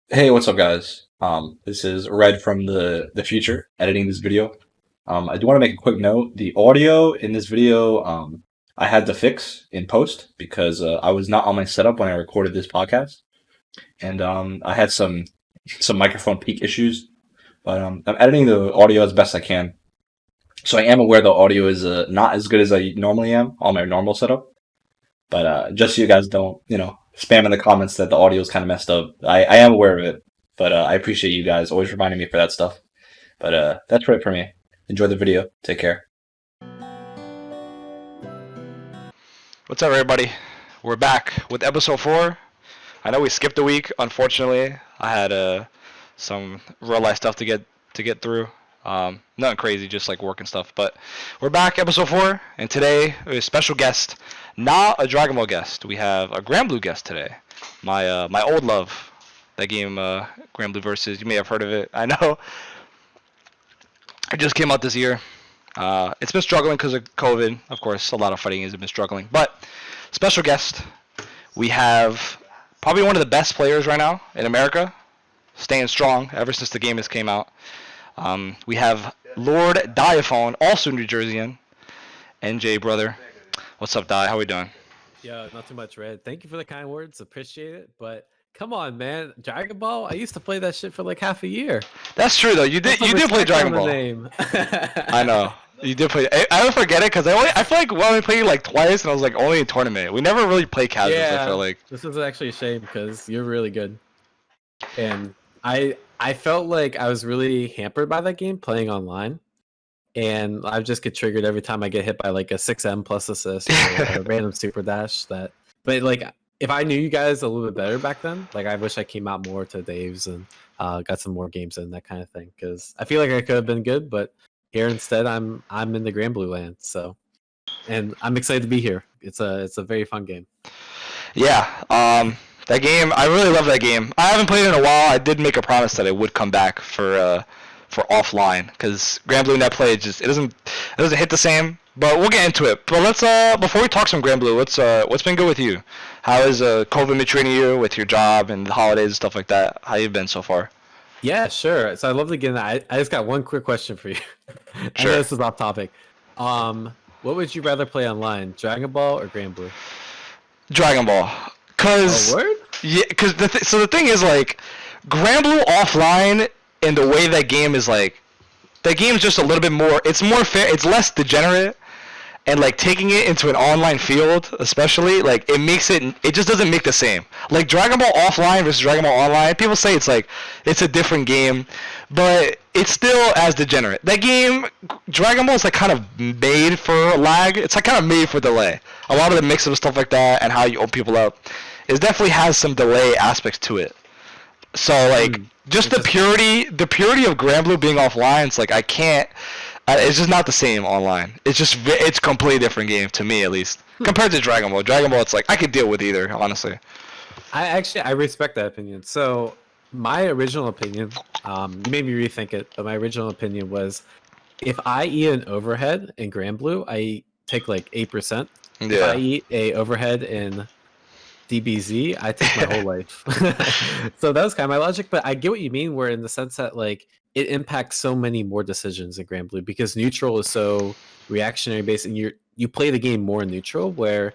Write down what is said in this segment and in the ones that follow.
Hey, what's up, guys? This is Red from the future editing this video. I do want to make a quick note. The audio in this video, I had to fix in post because I was not on my setup when I recorded this podcast, and I had some microphone peak issues. But I'm editing the audio as best I can, so I am aware the audio is not as good as I normally am on my normal setup. But just so you guys don't, spam in the comments that the audio is kind of messed up. I am aware of it, but I appreciate you guys always reminding me for that stuff. But that's it for me. Enjoy the video. Take care. What's up, everybody? We're back with episode 4. I know we skipped a week. Unfortunately, I had some real life stuff to get through. Nothing crazy, just like work and stuff. But we're back, episode 4, and today we have a special guest, not a Dragon Ball guest. We have a Grand Blue guest today. My old love, that game, Grand Blue Versus. You may have heard of it. I know it just came out this year. It's been struggling because of COVID. Of course, a lot of fighting games have been struggling. But special guest, we have probably one of the best players right now in America, staying strong ever since the game has came out. We have Lord Diaphone, also New Jerseyan, NJ brother. What's up, Di? How we doing? Yeah, not too much, Red. Thank you for the kind words. Appreciate it. But come on, man. Dragon Ball? I used to play that shit for like half a year. That's true though. You did play Dragon Ball. Name. I know. You did play. I don't forget it because I feel like we only played like twice, and I was like only in tournament. We never really played casuals. Yeah, I feel like this is actually a shame because you're really good, and I felt like I was really hampered by that game playing online, and I just get triggered every time I get hit by like a 6M plus assist or a random super dash. But like if I knew you guys a little bit better back then, like I wish I came out more to Dave's and got some more games in, that kind of thing, because I feel like I could have been good, but here instead I'm in the Grand Blue land. So, and I'm excited to be here. It's a very fun game. yeah. That game, I really love that game. I haven't played it in a while. I did make a promise that I would come back for offline because Grand Blue Netplay it doesn't hit the same. But we'll get into it. But let's before we talk some Grand Blue, what's been good with you? How is COVID been treating you with your job and the holidays and stuff like that? How you been so far? Yeah, sure. So I'd love to get in that. I just got one quick question for you. I Sure. know this is off topic. What would you rather play online, Dragon Ball or Grand Blue? Dragon Ball. Cause Oh, word? yeah, cause so the thing is like Grand Blue offline and the way that game is like that game is just a little bit more. It's more fair. It's less degenerate. And like taking it into an online field, especially, like it just doesn't make the same. Like Dragon Ball Offline versus Dragon Ball Online, people say it's a different game, but it's still as degenerate. That game, Dragon Ball is like kind of made for lag. It's like kind of made for delay. A lot of the mix of stuff like that and how you open people up, it definitely has some delay aspects to it. So like just the purity of Grand Blue being offline, it's like I can't. It's just not the same online. It's a completely different game to me at least compared to Dragon Ball. Dragon Ball, it's like I could deal with either, honestly. I respect that opinion. So my original opinion, you made me rethink it, but my original opinion was if I eat an overhead in Grand Blue, I take like 8%. If I Yeah. eat a overhead in DBZ, I take my whole life. So that was kind of my logic, but I get what you mean. Where in the sense that like it impacts so many more decisions in Grand Blue because neutral is so reactionary based, and you play the game more in neutral. Where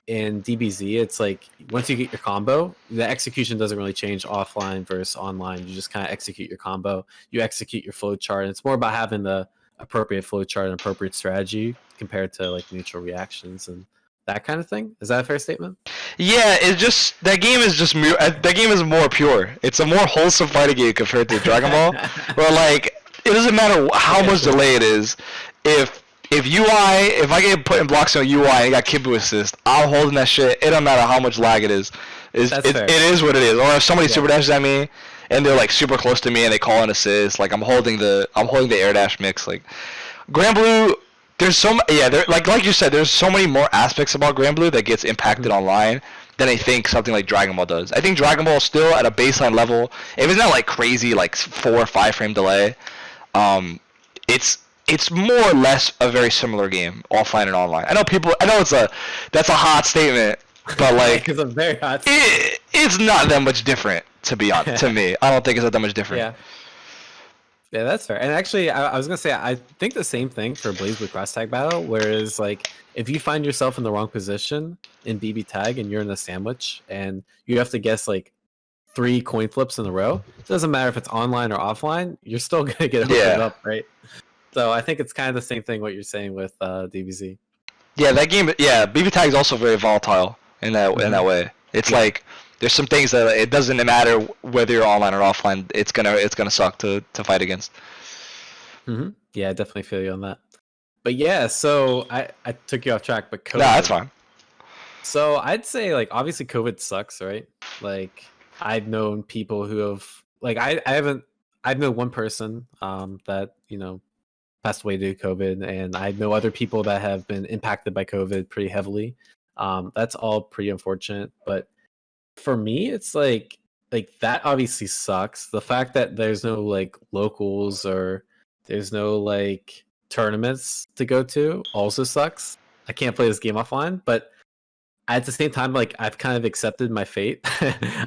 in DBZ, it's like once you get your combo, the execution doesn't really change offline versus online. You just kind of execute your combo, you execute your flow chart, and it's more about having the appropriate flow chart and appropriate strategy compared to like neutral reactions and that kind of thing. Is that a fair statement? Yeah, it just that game is just that game is more pure. It's a more wholesome fighting game compared to Dragon Ball, where like it doesn't matter how Yeah, much sure. delay it is. If I get put in blocks on UI and got Kimbo assist, I'm holding that shit. It don't matter how much lag it is. That's fair. It is what it is. Or if somebody Yeah. super dashes at me and they're like super close to me and they call an assist, like I'm holding the air dash mix. Like Grand Blue, there's there like you said, there's so many more aspects about Grand Blue that gets impacted online than I think something like Dragon Ball does. I think Dragon Ball is still at a baseline level. If it's not like crazy like 4 or 5 frame delay, um, it's more or less a very similar game, offline and online. I know that's a hot statement, but like Because I'm very hot. it's not that much different To be honest, to me, I don't think it's that much different. Yeah. Yeah, that's fair. And actually, I was gonna say I think the same thing for BlazBlue Cross Tag Battle. Whereas, like, if you find yourself in the wrong position in BB Tag and you're in a sandwich and you have to guess like 3 coin flips in a row, it doesn't matter if it's online or offline, you're still gonna get opened up, right? So I think it's kind of the same thing what you're saying with DBZ. Yeah, that game. Yeah, BB Tag is also very volatile in that way. It's like there's some things that it doesn't matter whether you're online or offline. It's gonna suck to fight against. Yeah, I definitely feel you on that. But yeah, so I took you off track, but COVID. No, that's fine. So I'd say like obviously COVID sucks, right? Like I've known people who have like I've known one person that passed away due to COVID, and I know other people that have been impacted by COVID pretty heavily. That's all pretty unfortunate, but for me, it's like that obviously sucks. The fact that there's no like locals or there's no like tournaments to go to also sucks. I can't play this game offline, but at the same time, like I've kind of accepted my fate.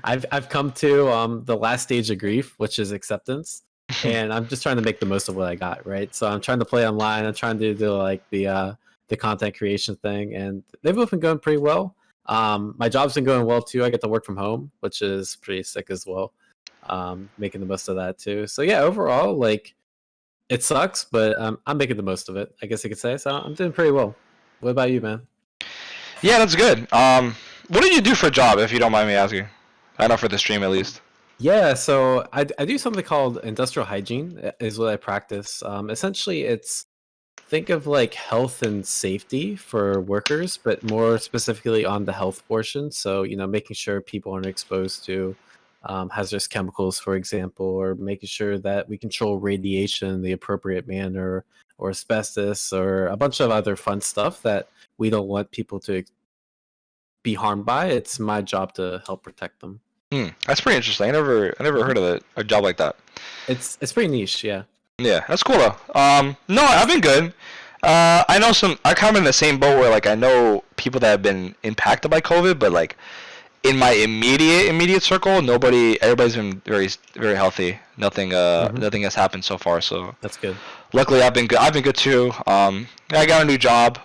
I've come to the last stage of grief, which is acceptance, and I'm just trying to make the most of what I got. Right, so I'm trying to play online. I'm trying to do like the content creation thing, and they've both been going pretty well. My job's been going well too. I get to work from home, which is pretty sick as well. Making the most of that too. So yeah, overall, like it sucks, but I'm making the most of it, I guess you could say. So I'm doing pretty well. What about you, man? Yeah, that's good. What do you do for a job, if you don't mind me asking? I know for the stream at least. Yeah, so I do something called industrial hygiene is what I practice. Essentially, it's think of like health and safety for workers, but more specifically on the health portion. So, making sure people aren't exposed to hazardous chemicals, for example, or making sure that we control radiation in the appropriate manner, or asbestos, or a bunch of other fun stuff that we don't want people to be harmed by. It's my job to help protect them. That's pretty interesting. I never heard of a job like that. It's pretty niche, yeah. Yeah, that's cool though. No, I've been good. I know I'm kind of in the same boat where like I know people that have been impacted by COVID, but like in my immediate circle, everybody's been very very healthy. Nothing has happened so far, so that's good. Luckily, I've been good too. I got a new job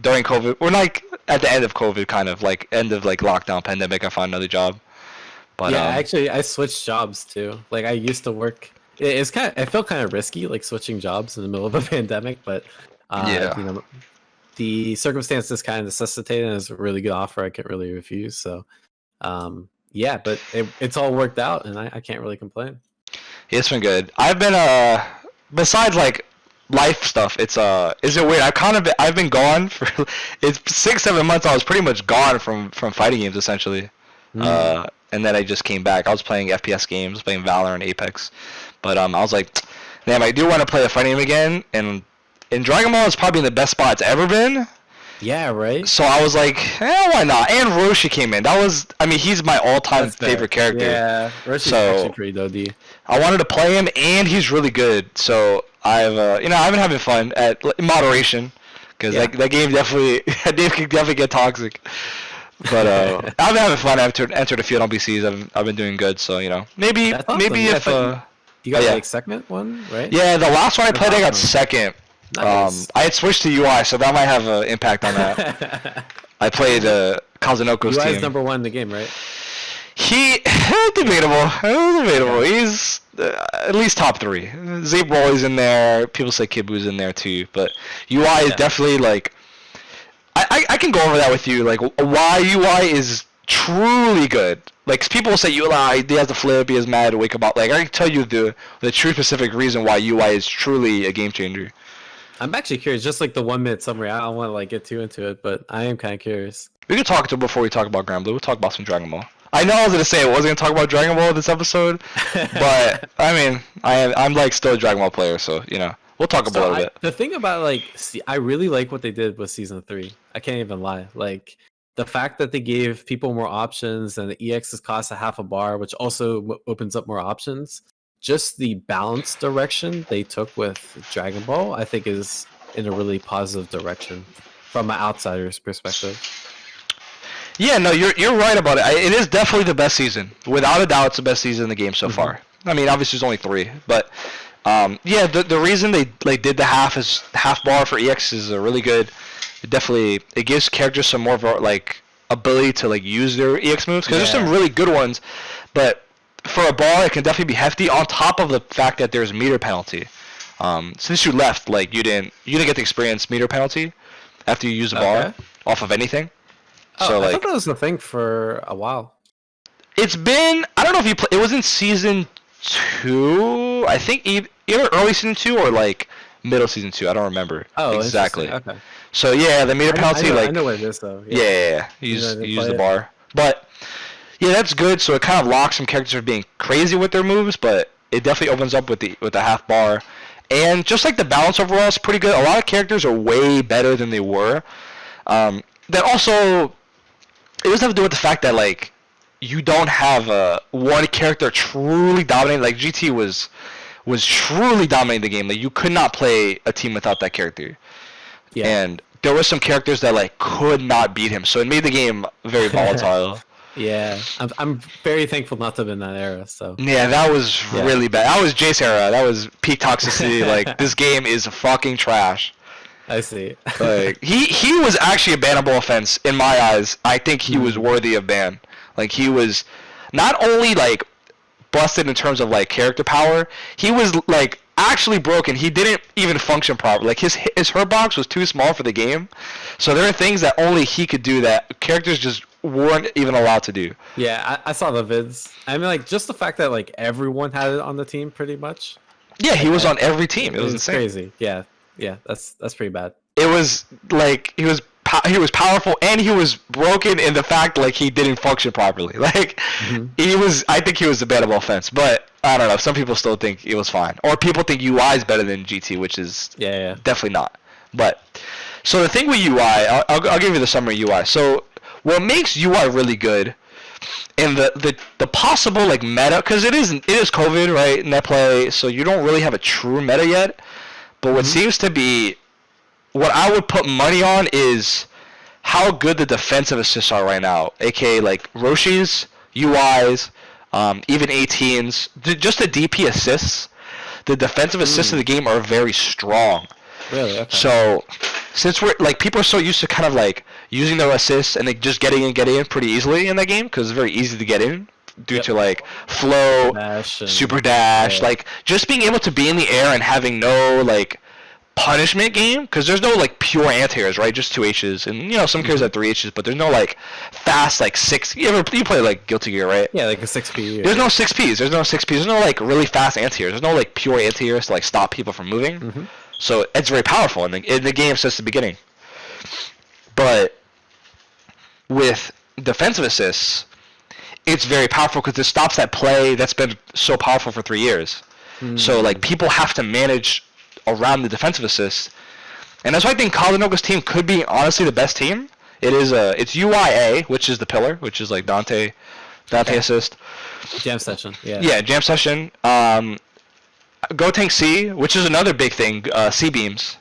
during COVID. Or like at the end of COVID, kind of like end of like lockdown pandemic. I found another job. But yeah, actually, I switched jobs too. Like I used to work. It felt kind of risky, like switching jobs in the middle of a pandemic. But the circumstances kind of necessitated, and it's a really good offer. I can't really refuse. So, yeah, but it's all worked out, and I can't really complain. Yeah, it's been good. I've been besides like life stuff. Is it weird? I've been gone for it's 6-7 months. I was pretty much gone from fighting games essentially. And then I just came back. I was playing FPS games, playing Valorant, Apex, but I was like, damn, I do want to play a fighting game again. And Dragon Ball is probably in the best spot it's ever been. Yeah, right. So I was like, why not? And Roshi came in. He's my all-time favorite character. Yeah, Roshi's actually pretty dope. I wanted to play him, and he's really good. So I've been having fun in moderation, because that game definitely can definitely get toxic. But I've been having fun. I've entered a few NPCs. I've been doing good. So maybe awesome. if you got like second one, right? Yeah, the last one I played, I got second. Nice. I had swithed to UI, so that might have an impact on that. I played Kazunoko's team. UI's number 1 in the game, right? Debatable. He's at least top 3. Zape Rolly's in there. People say Kibu's in there too, but UI is definitely like. I can go over that with you. Like why UI is truly good. Like people will say UI, he has the flip, he is mad to wake up. Like I can tell you the true specific reason why UI is truly a game changer. I'm actually curious, just like the 1-minute summary. I don't want to like get too into it, but I am kind of curious. We could talk to it before we talk about Grand Blue. We'll talk about some Dragon Ball. I know I was gonna say I wasn't gonna talk about Dragon Ball this episode, but I mean, I'm like still a Dragon Ball player, so we'll talk about it a little bit. The thing about I really like what they did with season 3. I can't even lie. Like the fact that they gave people more options and the EXs cost a half a bar, which also opens up more options. Just the balanced direction they took with Dragon Ball, I think, is in a really positive direction from an outsider's perspective. Yeah, no, you're right about it. It is definitely the best season, without a doubt. It's the best season in the game so far. I mean, obviously there's only 3, but yeah, the reason they did the half bar for EX is really good. It gives characters some more of a, like, ability to like use their EX moves, because there's some really good ones, but for a bar it can definitely be hefty. On top of the fact that there's meter penalty. Since you left, like you didn't get to experience meter penalty after you use a bar off of anything. Oh, So I like thought that was the thing for a while. it's been, I don't know if you play, it was in season 2, I think either early season 2 or like middle season 2. I don't remember exactly. Okay. So yeah, the meter penalty, I know what it is though. Yeah. You use the bar. But yeah, that's good. So it kind of locks some characters from being crazy with their moves, but it definitely opens up with the half bar. And just like the balance overall is pretty good. A lot of characters are way better than they were. That also, it doesn't have to do with the fact that like you don't have one character truly dominating. Like GT was truly dominating the game. Like you could not play a team without that character. Yeah. And there were some characters that like could not beat him, so it made the game very volatile. Yeah, I'm very thankful not to have been in that era. So yeah, that was really bad. That was Jace era. That was peak toxicity. Like this game is fucking trash. I see. Like he was actually a bannable offense in my eyes. I think he was worthy of ban. Like he was not only like busted in terms of like character power, he was like actually broken. He didn't even function properly. Like his hurt box was too small for the game. So there are things that only he could do that characters just weren't even allowed to do. Yeah, I saw the vids. I mean, like just the fact that like everyone had it on the team pretty much. Yeah, he was on every team. It was insane. Crazy. Yeah, that's pretty bad. It was like he was powerful and he was broken in the fact like he didn't function properly. Like he was. I think he was a bannable offense, but I don't know. Some people still think it was fine, or people think UI is better than GT, which is definitely not. But so the thing with UI, I'll give you the summary of UI. So what makes UI really good, and the possible like meta, because it is COVID, right? Netplay, so you don't really have a true meta yet. But what seems to be, what I would put money on is how good the defensive assists are right now, aka like Roshi's, UI's, even 18's, just the DP assists. The defensive assists of the game are very strong. Really? Okay. So since we're like people are so used to kind of like using their assists and like just getting in pretty easily in that game, because it's very easy to get in due to like flow, super dash, like just being able to be in the air and having no like punishment game, because there's no like pure anti-airs, right? Just 2 H's, and you know some characters have 3 H's, but there's no like fast like 6. You play like Guilty Gear, right? Yeah, like a 6P. There's no 6Ps. There's no like really fast anti-airs. There's no like pure anti-airs to like stop people from moving. So it's very powerful in the game since the beginning. But with defensive assists, it's very powerful because it stops that play that's been so powerful for 3 years. So like people have to manage around the defensive assists, and that's why I think Kalinoka's team could be honestly the best team. It's UIA, which is the pillar, which is like Dante assist. Jam session. Yeah, jam session. Go Tank C, which is another big thing. C beams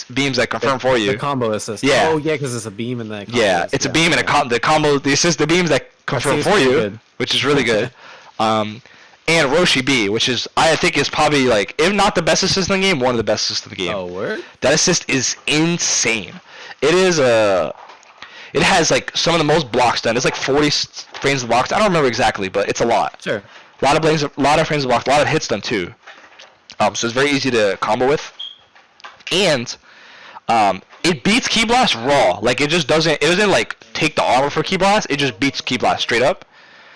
that confirm for you. The combo assist. Yeah. Oh yeah, because it's a beam and that. Yeah, it's a beam and the combo. The beams that confirm for you, which is really good. And Roshi B, which is I think is probably like, if not the best assist in the game, one of the best assists in the game. Oh, word? That assist is insane. It has like some of the most blocks done. It's like 40 frames of blocks. I don't remember exactly, but it's a lot. Sure. A lot of frames of blocks, a lot of hits done too. So it's very easy to combo with, and it beats Ki Blast raw. Like it doesn't like take the armor for Ki Blast. It just beats Ki Blast straight up.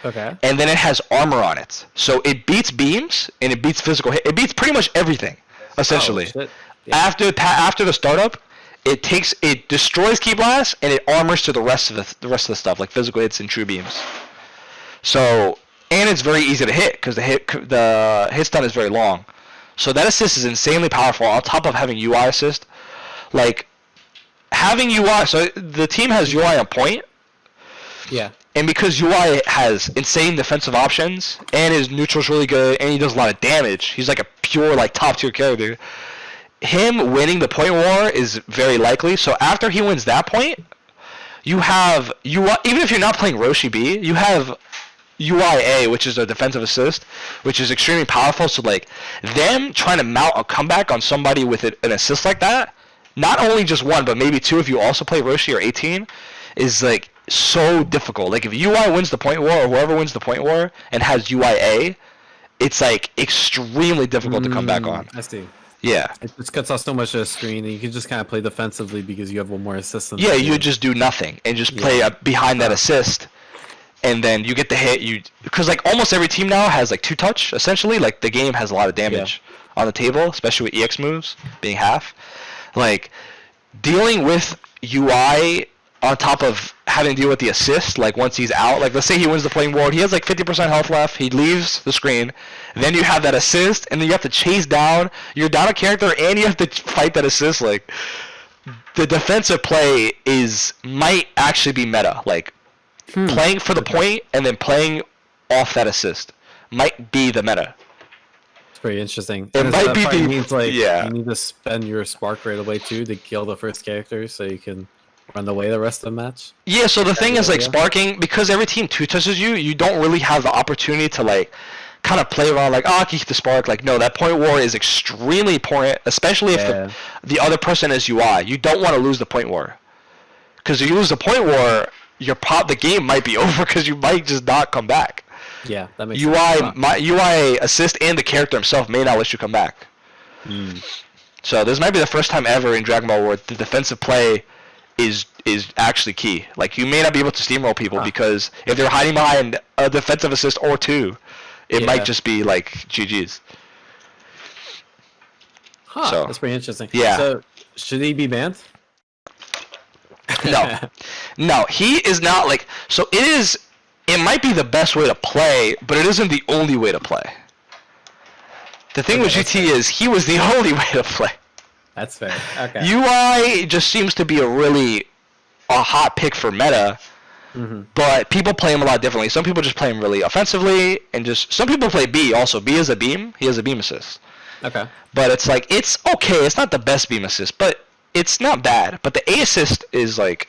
Okay. And then it has armor on it, so it beats beams and it beats physical hit. It beats pretty much everything, essentially. Oh, shit. Yeah. After the startup, it destroys Ki Blast and it armors to the rest of the stuff, like physical hits and true beams. So, and it's very easy to hit because the hit stun is very long. So that assist is insanely powerful. On top of having UI assist, like having UI. So the team has UI on point. Yeah. And because UI has insane defensive options and his neutral's really good and he does a lot of damage, he's like a pure like top tier character. Him winning the point war is very likely. So after he wins that point, you have UI. Even if you're not playing Roshi B, you have UIA, which is a defensive assist, which is extremely powerful. So like them trying to mount a comeback on somebody with an assist like that, not only just one, but maybe two if you also play Roshi or 18, is like so difficult. Like if UI wins the point war or whoever wins the point war and has UIA, it's like extremely difficult to come back on. I see. Yeah. It just cuts off so much of the screen, and you can just kind of play defensively because you have one more assist. Than Yeah, you just do nothing and just play behind that assist, and then you get the hit. Because like almost every team now has like 2-touch essentially. Like the game has a lot of damage on the table, especially with EX moves being half. Like dealing with UI on top of having to deal with the assist, like once he's out, like let's say he wins the playing war, he has like 50% health left, he leaves the screen, then you have that assist, and then you have to chase down, you're down a character, and you have to fight that assist. Like the defensive play might actually be meta, like playing for the point and then playing off that assist might be the meta. It's pretty interesting. It might be the means like you need to spend your spark right away too to kill the first character so you can run away the rest of the match. Yeah, so the thing is like sparking, because every team 2-touches you, you don't really have the opportunity to like kind of play around like, oh, I can keep the spark. Like, no, that point war is extremely important, especially if the other person is UI. You don't want to lose the point war. Because if you lose the point war, the game might be over because you might just not come back. Yeah, that makes sense. UI assist and the character himself may not let you come back. So this might be the first time ever in Dragon Ball where the defensive play is actually key. Like you may not be able to steamroll people because if they're hiding behind a defensive assist or two, it might just be like GG's. So that's pretty interesting. Yeah. So should he be banned? No, he is not like. So it is. It might be the best way to play, but it isn't the only way to play. The thing with GT is he was the only way to play. That's fair. Okay. UI just seems to be a hot pick for meta, but people play him a lot differently. Some people just play him really offensively, and some people play B also. B is a beam. He has a beam assist. Okay. But it's like, it's okay. It's not the best beam assist, but it's not bad. But the A assist is like,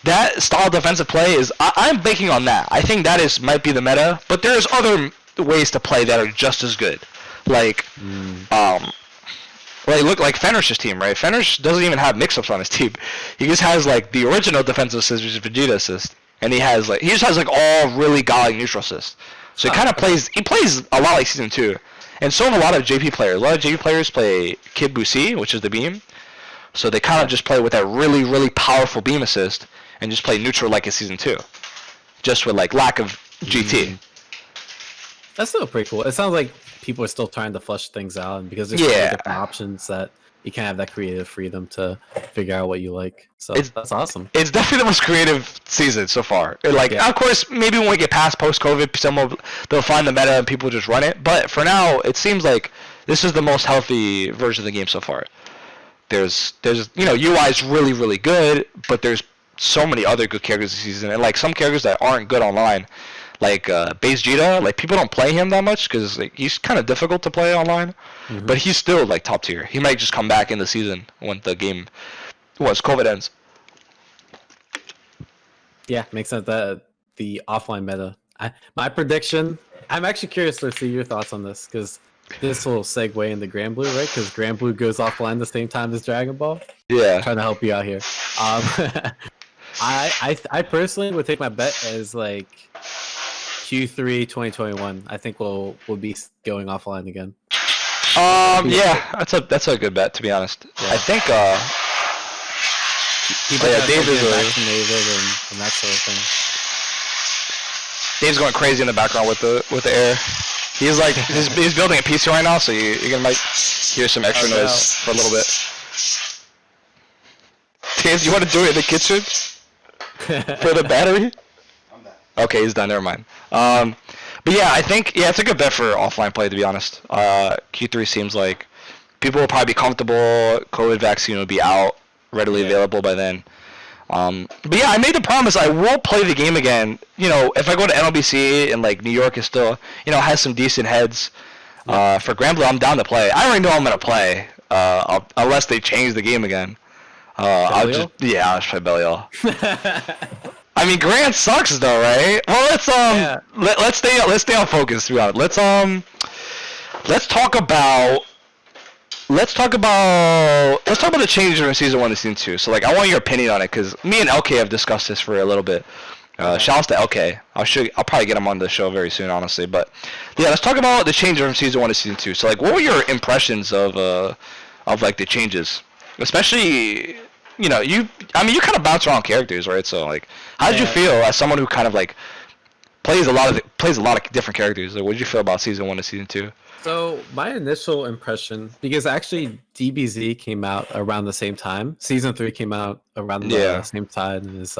that style of defensive play is, I'm banking on that. I think that might be the meta, but there's other ways to play that are just as good. Like, look like Fenrish's team, right? Fenrish doesn't even have mix-ups on his team. He just has like the original defensive assist, which is Vegeta assist, and he just has like all really godlike neutral assists. So he kind of plays a lot like Season 2. And so have a lot of JP players. A lot of JP players play Kid Busi, which is the beam. So they kind of just play with that really, really powerful beam assist and just play neutral like in Season 2. Just with like lack of GT. That's still pretty cool. It sounds like people are still trying to flush things out, and because there's so many different options that you can't have that creative freedom to figure out what you like. So that's awesome. It's definitely the most creative season so far. Of course, maybe when we get past post-COVID, they'll find the meta and people just run it. But for now, it seems like this is the most healthy version of the game so far. There's UI is really, really good, but there's so many other good characters this season, and like some characters that aren't good online. Like Base Jita, like people don't play him that much because like, he's kind of difficult to play online, but he's still like top tier. He might just come back in the season when the game, COVID ends. Yeah, makes sense. That the offline meta. My prediction. I'm actually curious to see your thoughts on this because this will segue into Grand Blue, right? Because Grand Blue goes offline the same time as Dragon Ball. Yeah. I'm trying to help you out here. I personally would take my bet as like Q3 2021. I think we'll be going offline again. Yeah, that's a good bet, to be honest. Yeah. I think Dave is vaccinated and that sort of thing. Dave's going crazy in the background with the air. He's like he's building a PC right now, so you're gonna might hear some extra noise for a little bit. Dave, you want to do it in the kitchen for the battery? I'm done. Okay, he's done. Never mind. But yeah, I think it's a good bet for offline play, to be honest. Q3 seems like people will probably be comfortable. COVID vaccine will be out, readily available by then. But yeah, I made the promise I will play the game again. If I go to NLBC and like New York is still, has some decent heads. For Grand Blue, I'm down to play. I already know I'm gonna play, unless they change the game again. I'll Belial? I'll just play Belial. I mean, Grant sucks though, right? Well, Yeah. let's stay on focus throughout. Let's talk about the changes from season 1 to season 2. So like, I want your opinion on it because me and LK have discussed this for a little bit. Okay. Shouts to LK. I'll probably get him on the show very soon, honestly. But yeah, let's talk about the changes from season 1 to season 2. So like, what were your impressions of like the changes, especially you kind of bounce around characters, right? So like, how did you feel as someone who kind of like plays a lot of different characters? Like, what did you feel about season 1 to season 2? So my initial impression, because actually DBZ came out around the same time. Season 3 came out around the same time as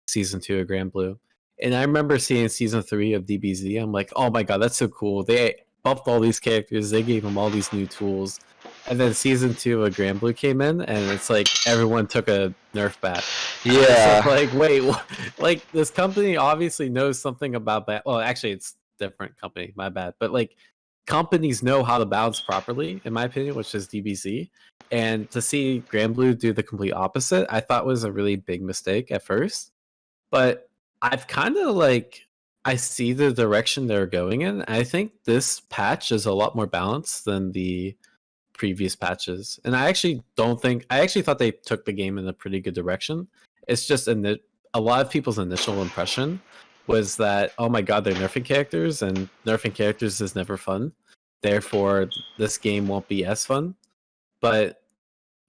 season 2 of Grand Blue. And I remember seeing season 3 of DBZ. I'm like, oh my god, that's so cool. They buffed all these characters. They gave them all these new tools. And then season 2 of Grand Blue came in, and it's like everyone took a Nerf bat. Yeah. Like, wait, like this company obviously knows something about that. Well, actually, it's different company. My bad. But like, companies know how to balance properly, in my opinion, which is DBZ. And to see Grand Blue do the complete opposite, I thought was a really big mistake at first. But I've kind of like, I see the direction they're going in. I think this patch is a lot more balanced than the previous patches. And I actually thought they took the game in a pretty good direction. It's just a lot of people's initial impression was that, oh my god, they're nerfing characters, and nerfing characters is never fun. Therefore, this game won't be as fun. But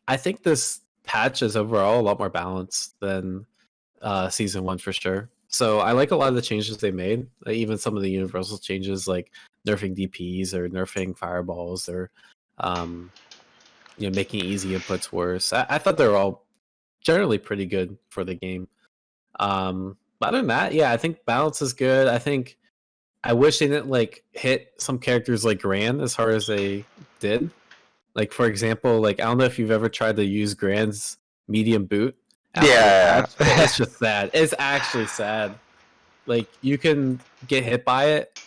I think this patch is overall a lot more balanced than season 1 for sure. So I like a lot of the changes they made, even some of the universal changes like nerfing DPs or nerfing fireballs or making easy inputs worse. I thought they were all generally pretty good for the game. But other than that, yeah, I think balance is good. I wish they didn't like hit some characters like Gran as hard as they did. Like for example, like I don't know if you've ever tried to use Gran's medium boot. Yeah. It's just sad. It's actually sad. Like you can get hit by it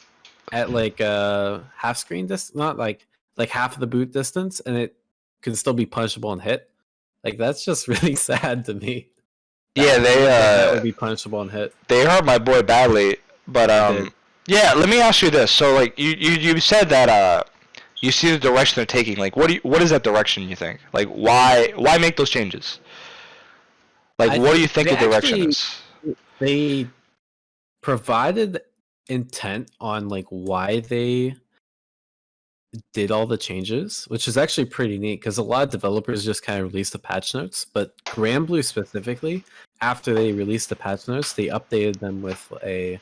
at like half screen distance, not like half of the boot distance, and it can still be punishable and hit. Like that's just really sad to me. That would be punishable and hit. They hurt my boy badly, but yeah. Let me ask you this: so like you said that you see the direction they're taking. Like what is that direction you think? Like why make those changes? Like what do you think the direction is? They provided intent on like why they did all the changes, which is actually pretty neat because a lot of developers just kind of released the patch notes, but Grand Blue specifically, after they released the patch notes, they updated them with a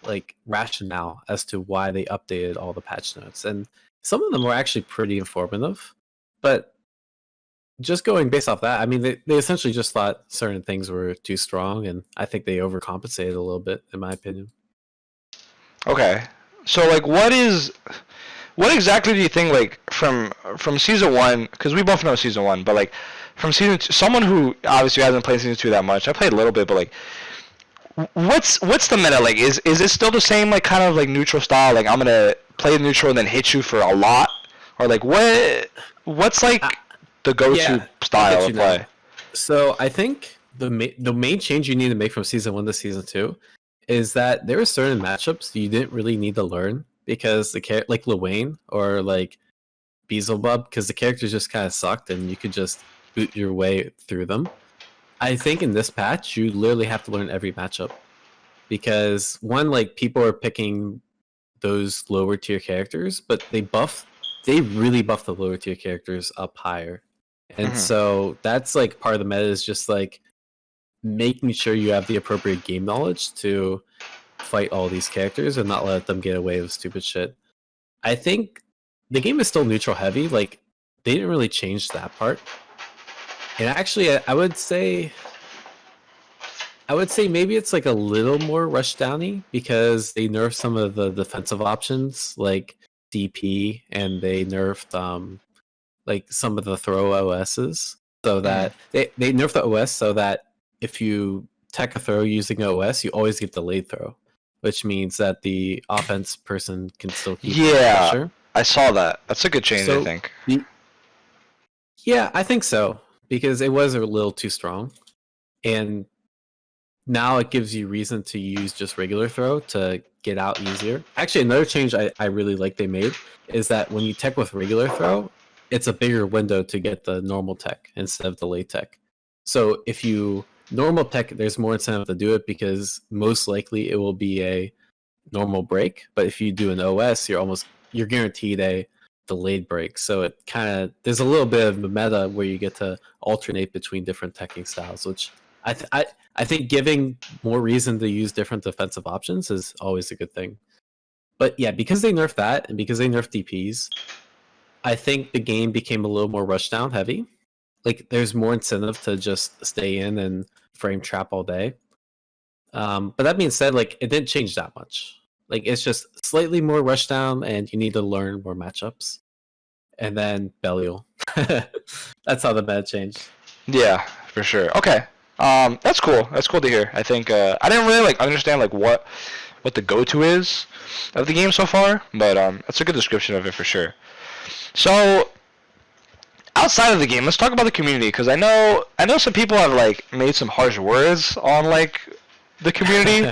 like rationale as to why they updated all the patch notes, and some of them were actually pretty informative. But just going based off that, I mean, they essentially just thought certain things were too strong, and I think they overcompensated a little bit, in my opinion. Okay, so like what exactly do you think, like, from season 1, because we both know season 1, but, like, from season 2, someone who obviously hasn't played season 2 that much, I played a little bit, but, like, what's the meta, like, is it still the same, like, kind of, like, neutral style, like, I'm gonna play neutral and then hit you for a lot, or, like, what's, like, the go-to style of play? Now. So, I think the main change you need to make from season 1 to season 2 is that there are certain matchups you didn't really need to learn, because like Luane or like Beelzebub, because the characters just kind of sucked and you could just boot your way through them. I think in this patch you literally have to learn every matchup, because one, like, people are picking those lower tier characters, but they really buff the lower tier characters up higher, and so that's like part of the meta is just like making sure you have the appropriate game knowledge to fight all these characters and not let them get away with stupid shit. I think the game is still neutral heavy. Like, they didn't really change that part. And actually, I would say maybe it's like a little more rushdowny because they nerfed some of the defensive options like DP, and they nerfed like some of the throw OSs, so that they nerfed the OS so that if you tech a throw using OS, you always get delayed throw, which means that the offense person can still keep pressure. I saw that. That's a good change, I think. Yeah, I think so. because it was a little too strong, and now it gives you reason to use just regular throw to get out easier. Actually, another change I really like they made is that when you tech with regular throw, it's a bigger window to get the normal tech instead of the late tech. So if you normal tech, there's more incentive to do it because most likely it will be a normal break. But if you do an OS, you're guaranteed a delayed break. So it kind of there's a little bit of the meta where you get to alternate between different teching styles, which I think giving more reason to use different defensive options is always a good thing. But yeah, because they nerfed that and because they nerfed DPs, I think the game became a little more rushdown heavy. Like there's more incentive to just stay in and frame trap all day. But that being said, like it didn't change that much. Like it's just slightly more rushdown, and you need to learn more matchups. And then Belial. That's how the meta changed. Yeah, for sure. Okay. That's cool. That's cool to hear. I think I didn't really like understand like what the go-to is of the game so far, but that's a good description of it for sure. So outside of the game, let's talk about the community because I know some people have like made some harsh words on like the community.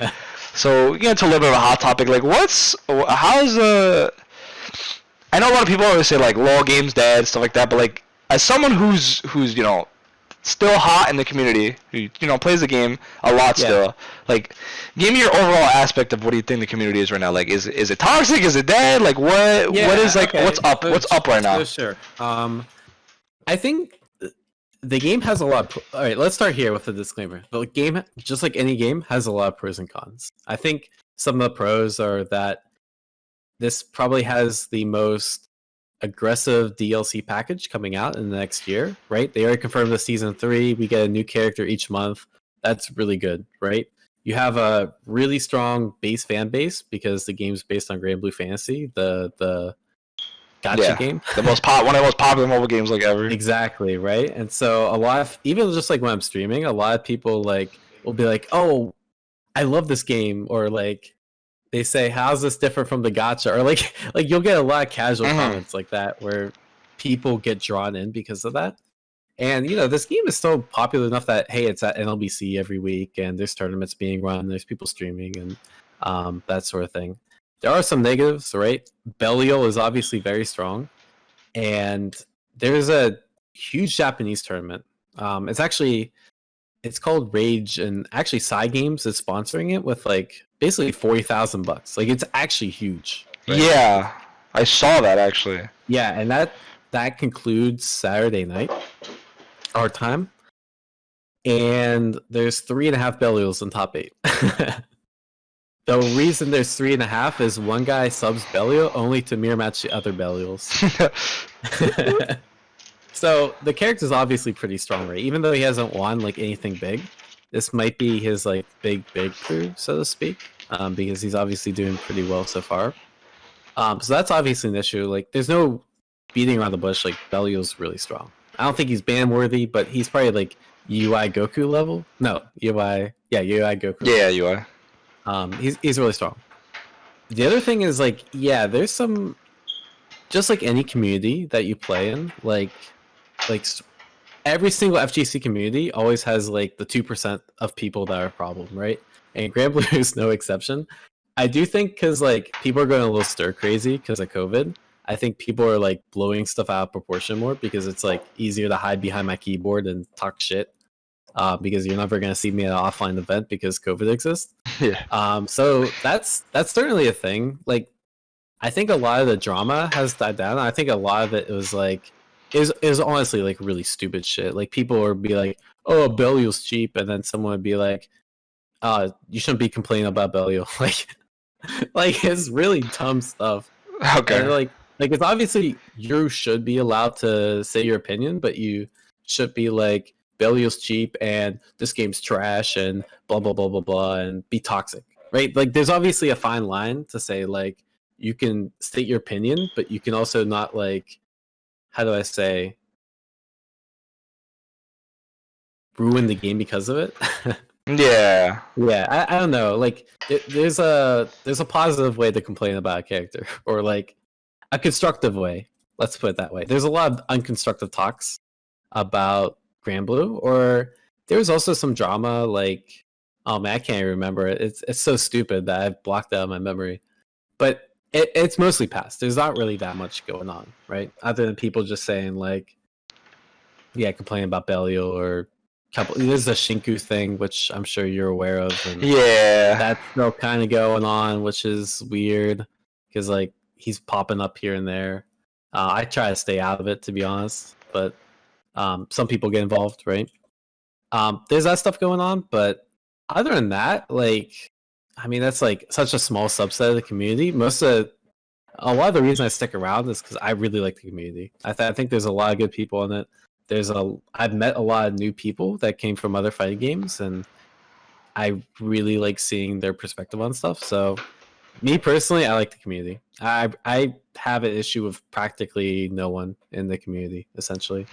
So we get into a little bit of a hot topic. Like, how's I know a lot of people always say like LOL game's dead, stuff like that, but like as someone who's still hot in the community, who plays the game a lot still, like give me your overall aspect of what do you think the community is right now? Like is it toxic? Is it dead? Like what is like what's up? What's up right now? Sure. I think the game has a lot. All right, let's start here with the disclaimer. The game, just like any game, has a lot of pros and cons. I think some of the pros are that this probably has the most aggressive DLC package coming out in the next year, right? They already confirmed the season 3. We get a new character each month. That's really good, right? You have a really strong base fan base because the game's based on Grand Blue Fantasy, the gacha game. One of the most popular mobile games like ever. Exactly, right? And so a lot of, even just like when I'm streaming, a lot of people like will be like, "Oh, I love this game," or like they say, "How's this different from the gacha?" Or like you'll get a lot of casual comments like that where people get drawn in because of that. And this game is so popular enough that hey, it's at NLBC every week, and there's tournaments being run, there's people streaming, and that sort of thing. There are some negatives, right? Belial is obviously very strong, and there's a huge Japanese tournament. It's called Rage, and actually Psy Games is sponsoring it with like basically $40,000. Like it's actually huge. Right? Yeah, I saw that actually. Yeah, and that concludes Saturday night, our time. And there's 3.5 Belials in top 8. The reason there's 3.5 is one guy subs Belial only to mirror match the other Belials. So the character's obviously pretty strong, right? Even though he hasn't won like anything big, this might be his like big breakthrough, so to speak, because he's obviously doing pretty well so far. So that's obviously an issue. Like, there's no beating around the bush. Like, Belial's really strong. I don't think he's ban worthy, but he's probably like UI Goku level. No, UI Goku. Yeah, UI. He's really strong. The other thing is like, yeah, there's some, just like any community that you play in, like every single FGC community always has like the 2% of people that are a problem, right? And Grand Blue is no exception. I do think because like people are going a little stir crazy because of COVID. I think people are like blowing stuff out of proportion more because it's like easier to hide behind my keyboard and talk shit. Because you're never gonna see me at an offline event because COVID exists. Yeah. So that's certainly a thing. Like, I think a lot of the drama has died down. I think a lot of it was like is honestly like really stupid shit. Like people would be like, "Oh, Belial's cheap," and then someone would be like, you shouldn't be complaining about Belial." like it's really dumb stuff. Okay. And like it's obviously you should be allowed to say your opinion, but you should be like, Belial's cheap and this game's trash and blah blah blah blah blah and be toxic, right? Like there's obviously a fine line to say like you can state your opinion, but you can also not like, how do I say, ruin the game because of it. Yeah. Yeah, I don't know. Like there's a positive way to complain about a character, or like a constructive way. Let's put it that way. There's a lot of unconstructive talks about Granblue, or there was also some drama like, oh man, I can't even remember it. It's so stupid that I've blocked it out of my memory. But it's mostly past. There's not really that much going on, right? Other than people just saying like, yeah, complaining about Belial or couple. There's a Shinku thing, which I'm sure you're aware of, and Yeah. that's still kind of going on, which is weird because like he's popping up here and there. I try to stay out of it, to be honest, but some people get involved, right? There's that stuff going on, but other than that, like, I mean, that's like such a small subset of the community. A lot of the reason I stick around is because I really like the community. I think there's a lot of good people in it. I've met a lot of new people that came from other fighting games, and I really like seeing their perspective on stuff. So, me personally, I like the community. I have an issue with practically no one in the community, essentially.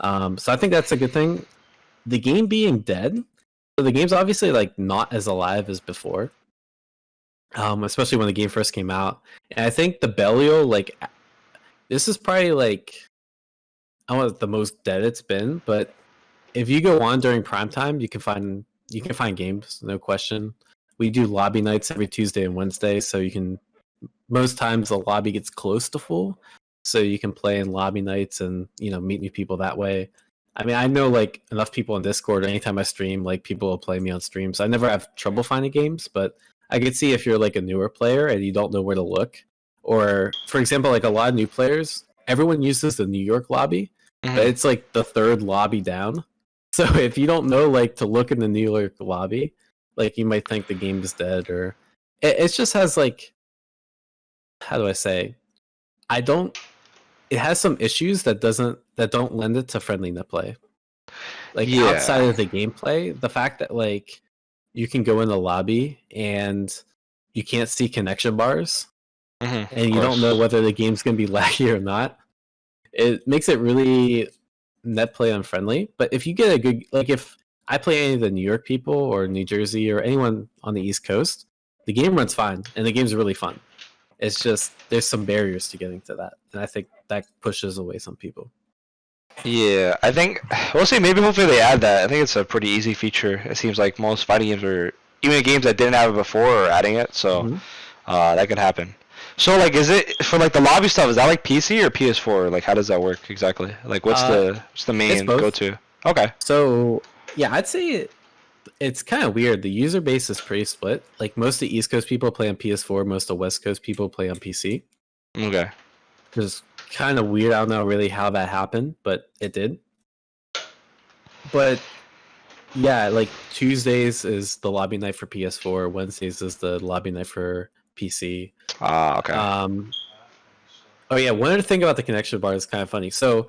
So I think that's a good thing. The game being dead, so the game's obviously like not as alive as before. Especially when the game first came out, and I think the Belial, like, this is probably like, I don't know, the most dead it's been. But if you go on during prime time, you can find games, no question. We do lobby nights every Tuesday and Wednesday, so you can, most times the lobby gets close to full, so you can play in lobby nights and meet new people that way. I mean, I know like enough people on Discord, or anytime I stream, like people will play me on stream, so I never have trouble finding games. But I could see if you're like a newer player and you don't know where to look, or for example, like a lot of new players, everyone uses the New York lobby, but it's like the third lobby down. So if you don't know like to look in the New York lobby, like you might think the game is dead, or it just has like, how do I say? It has some issues that don't lend it to friendly netplay. Like outside of the gameplay, the fact that like you can go in the lobby and you can't see connection bars, and you don't know whether the game's gonna be laggy or not, it makes it really netplay unfriendly. But if you get a good, like if I play any of the New York people or New Jersey or anyone on the East Coast, the game runs fine and the game's really fun. It's just there's some barriers to getting to that, and I think that pushes away some people. Yeah, I think we'll see. Maybe hopefully they add that. I think it's a pretty easy feature. It seems like most fighting games are, even games that didn't have it before, are adding it. So that could happen. So like, is it for like the lobby stuff? Is that like PC or PS4? Like, how does that work exactly? Like, what's the main go-to? Okay. So yeah, I'd say it's kind of weird. The user base is pretty split. Like most of the East Coast people play on PS4, most of the West Coast people play on PC. Okay. Which is kind of weird. I don't know really how that happened, but it did. But yeah, like Tuesdays is the lobby night for PS4. Wednesdays is the lobby night for PC. Okay. Oh yeah, one other thing about the connection bar is kind of funny. So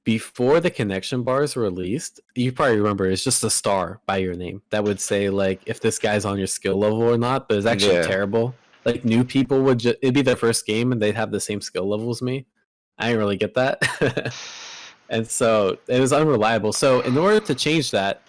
before the connection bars were released, you probably remember it's just a star by your name that would say like if this guy's on your skill level or not. But it's actually terrible. Like new people would it'd be their first game and they'd have the same skill level as me. I didn't really get that. And so it was unreliable. So in order to change that,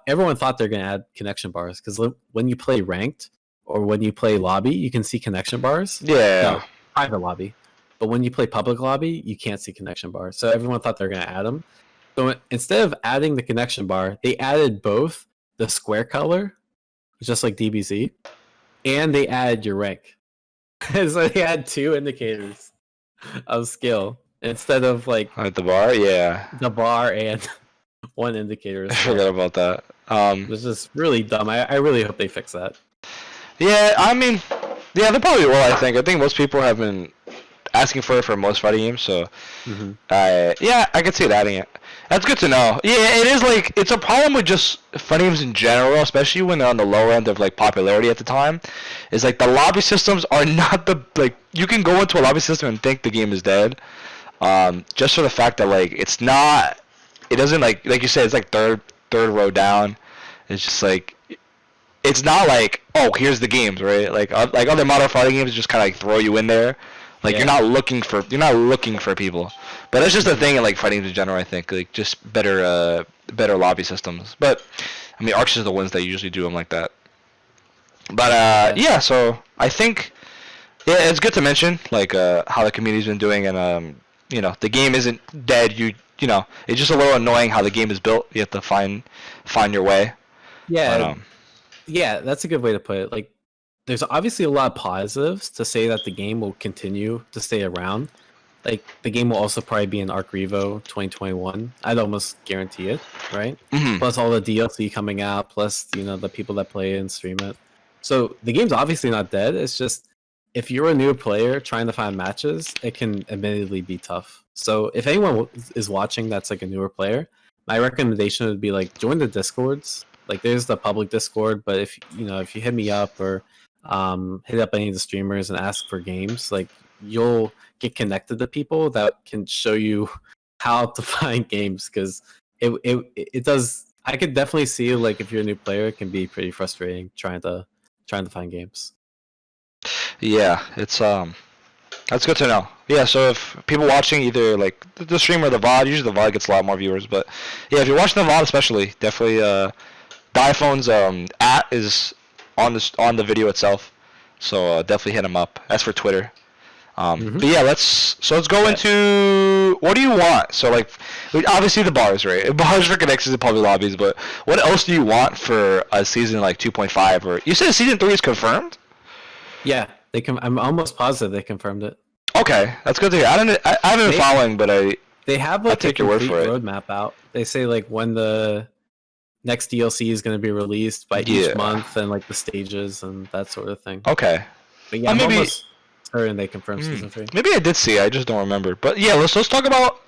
everyone thought they're going to add connection bars, because when you play ranked or when you play lobby, you can see connection bars. Yeah. No, private lobby. But when you play public lobby, you can't see connection bars. So everyone thought they're going to add them. So instead of adding the connection bar, they added both the square color, just like DBZ, and they added your rank. So they had two indicators of skill instead of like the bar. Yeah. the bar and one indicator. I forgot about that. This is really dumb. I really hope they fix that. Yeah, I mean, yeah, they probably will. I think most people have been asking for it for most fighting games, so yeah, I could see it adding it. That's good to know. Yeah, it is like, it's a problem with just fighting games in general, especially when they're on the lower end of like popularity at the time. Is like the lobby systems are not the, like, you can go into a lobby system and think the game is dead, just for the fact that like it's not. It doesn't like you said, it's like third row down. It's just like, it's not like, oh, here's the games, right? Like other modern fighting games just kind of like throw you in there. Like you're not looking for people. But that's just a thing in like fighting in general, I think. Like just better lobby systems. But I mean, Arcs is the ones that usually do them like that. But yeah, so I think it's good to mention like how the community's been doing, and you know, the game isn't dead. it's just a little annoying how the game is built. You have to find your way. Yeah, But, yeah, that's a good way to put it. Like, there's obviously a lot of positives to say that the game will continue to stay around. Like, the game will also probably be in Arc Revo 2021. I'd almost guarantee it, right? mhm. Plus all the DLC coming out, plus the people that play it and stream it. So the game's obviously not dead. It's just if you're a new player trying to find matches, it can admittedly be tough. So if anyone is watching that's like a newer player, my recommendation would be like join the Discords. Like there's the public Discord, but if you hit me up or hit up any of the streamers and ask for games, like you'll get connected to people that can show you how to find games, because it does. I could definitely see like if you're a new player, it can be pretty frustrating trying to find games. Yeah, it's that's good to know. Yeah, so if people watching either like the stream or the VOD, usually the VOD gets a lot more viewers, but yeah, if you're watching the VOD especially, definitely Diaphone's is on the video itself, so definitely hit him up. As for Twitter. But yeah, let's go into what do you want? So like, obviously the bars, right? Bars for connections and public lobbies, but what else do you want for a season like 2.5? Or you said season 3 is confirmed? Yeah, I'm almost positive they confirmed it. Okay, that's good to hear. I haven't been following, but they have like take your word for it. Roadmap out. They say like when the next DLC is going to be released by each month and like the stages and that sort of thing. Okay, but yeah, I'm almost certain they confirmed season 3. Maybe I did see it, I just don't remember. But yeah, let's talk about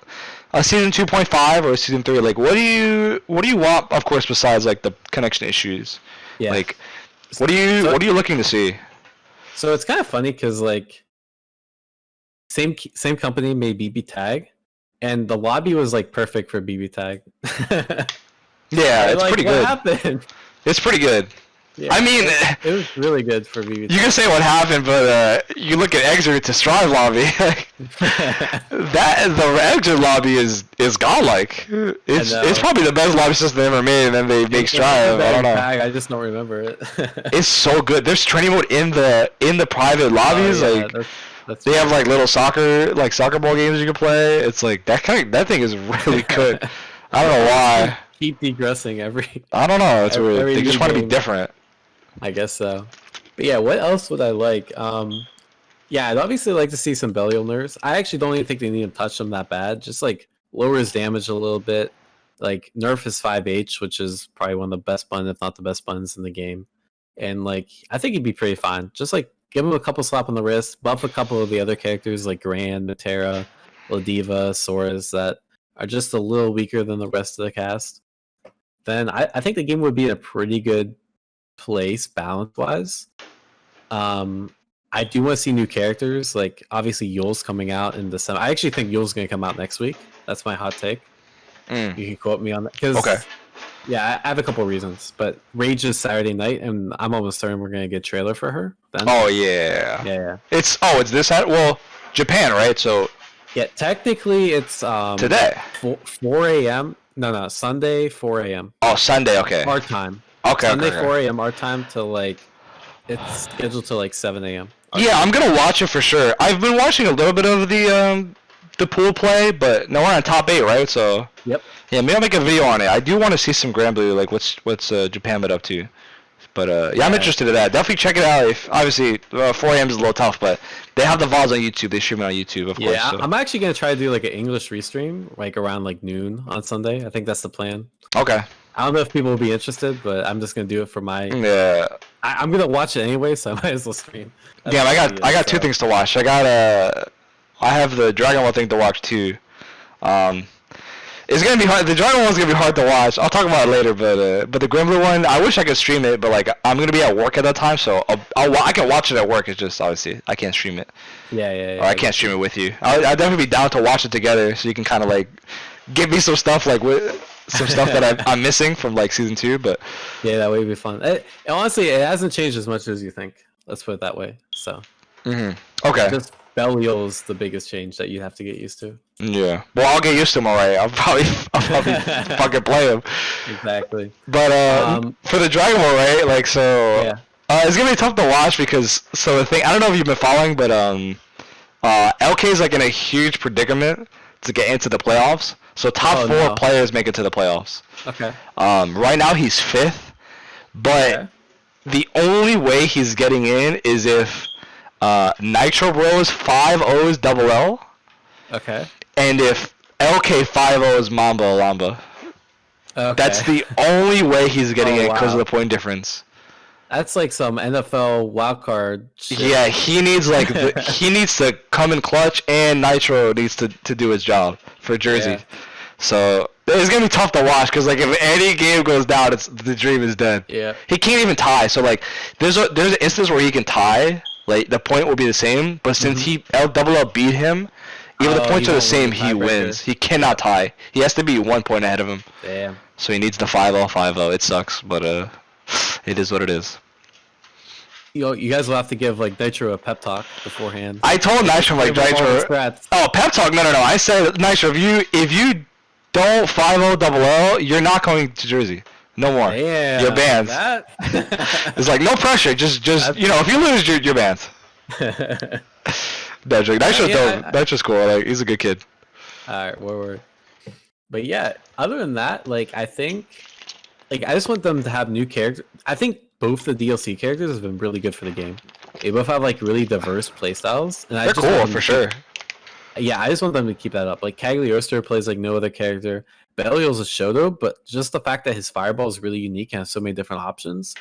a season 2.5 or a season 3. Like, what do you want? Of course, besides like the connection issues. Yeah. Like, what are you looking to see? So it's kind of funny because like same company made BB Tag, and the lobby was like perfect for BB Tag. Yeah, it's like, pretty good. What happened? It's pretty good. Yeah, I mean, it was really good for BB Tag. You can say what happened, but you look at Exert to Strive lobby. The Exert lobby is godlike. It's probably the best lobby system they ever made, and then they make Strive. I don't know. I just don't remember it. It's so good. There's training mode in the private lobbies. That's they have like little soccer ball games you can play. It's like that thing is really good. I don't know why. Keep degressing every. I don't know. It's weird. They just want to be different. I guess so. But yeah, what else would I like? Yeah, I'd obviously like to see some belial nerfs. I actually don't even think they need to touch them that bad. Just like lower his damage a little bit. Like nerf his 5H, which is probably one of the best buttons, if not the best buttons in the game. And like I think he'd be pretty fine. Just like give him a couple slap on the wrist, buff a couple of the other characters like Grand, Matera, Ladiva, Soras that are just a little weaker than the rest of the cast. Then I think the game would be in a pretty good place balance wise. I do want to see new characters, like obviously Yule's coming out in December. I actually think Yule's going to come out next week. That's my hot take. You can quote me on that. Okay. Yeah, I have a couple reasons, but Rage is Saturday night, and I'm almost certain we're going to get a trailer for her then. Oh yeah. Yeah. It's this Saturday? Well, Japan, right? So yeah, technically it's today 4 a.m. No, Sunday 4 a.m. Oh, Sunday. Okay. Our time. Okay. Sunday 4 a.m. our time to like it's scheduled to like 7 a.m. Yeah, I'm gonna watch it for sure. I've been watching a little bit of the pool play, but no, we're on top 8, right? So yep. Yeah, maybe I'll make a video on it. I do want to see some Grand Blue, like what's Japan been up to. But yeah, I'm interested in that. Definitely check it out. If obviously 4 a.m. is a little tough, but they have the VODs on YouTube. They stream it on YouTube, of course. Yeah, so. I'm actually gonna try to do like an English restream, like around like noon on Sunday. I think that's the plan. Okay. I don't know if people will be interested, but I'm just gonna do it for my. Yeah. I'm gonna watch it anyway, so I might as well stream. Yeah, I got 2 things to watch. I have the Dragon Ball thing to watch too. It's gonna be hard. The Dragon one's gonna be hard to watch. I'll talk about it later, but the Grimblue one, I wish I could stream it, but like I'm gonna be at work at that time, so I can watch it at work. It's just obviously I can't stream it. Yeah. Or I can't stream it with you. I'd definitely be down to watch it together, so you can kind of like give me some stuff like some stuff that I'm missing from like season 2. But yeah, that would be fun. Honestly, it hasn't changed as much as you think. Let's put it that way. So. Okay. Just Belial's the biggest change that you have to get used to. Yeah. Well, I'll get used to him, alright. I'll probably fucking play him. Exactly. But for the Dragon Ball, right? Like so. Yeah. It's gonna be tough to watch because the thing I don't know if you've been following, but LK is like in a huge predicament to get into the playoffs. So top 4 players make it to the playoffs. Okay. Right now he's 5th, but the only way he's getting in is if Nitro Bros 5-0's Double L. Okay. And if LK 5-0's Mamba Alamba. Okay. That's the only way he's getting in because of the point difference. That's like some NFL wildcard shit. Yeah, he needs he needs to come in clutch, and Nitro needs to do his job for Jersey. Yeah. So it's gonna be tough to watch because like if any game goes down, the dream is dead. Yeah. He can't even tie. So like there's an instance where he can tie, like the point will be the same, but since Double L beat him, even the points are the same, he wins. He cannot tie. He has to be 1 point ahead of him. Damn. So he needs the 5-0, 5-0. It sucks, but it is what it is. You guys will have to give like Nitro a pep talk beforehand. I told Nitro like Nitro. Oh, pep talk? No. I said Nitro, if you don't 5-0 Double L, you're not going to Jersey. No more. Yeah. You're banned. It's like no pressure. Just if you lose, you're banned. No joke. Nitro's dope. Nitro's cool. Like he's a good kid. All right, word. But yeah, other than that, like I think, like I just want them to have new characters. I think both the DLC characters have been really good for the game. They both have like really diverse playstyles, and they're cool for sure. Yeah, I just want them to keep that up. Like Cagliostro plays like no other character. Belial's a Shoto, but just the fact that his fireball is really unique and has so many different options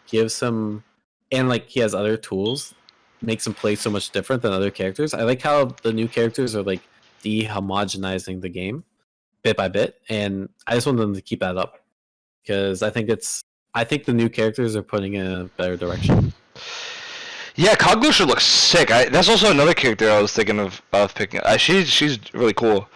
gives him, and like he has other tools, makes him play so much different than other characters. I like how the new characters are like de-homogenizing the game bit by bit, and I just want them to keep that up because I think the new characters are putting in a better direction. Yeah, Cagliostro looks sick. That's also another character I was thinking of picking. She's really cool.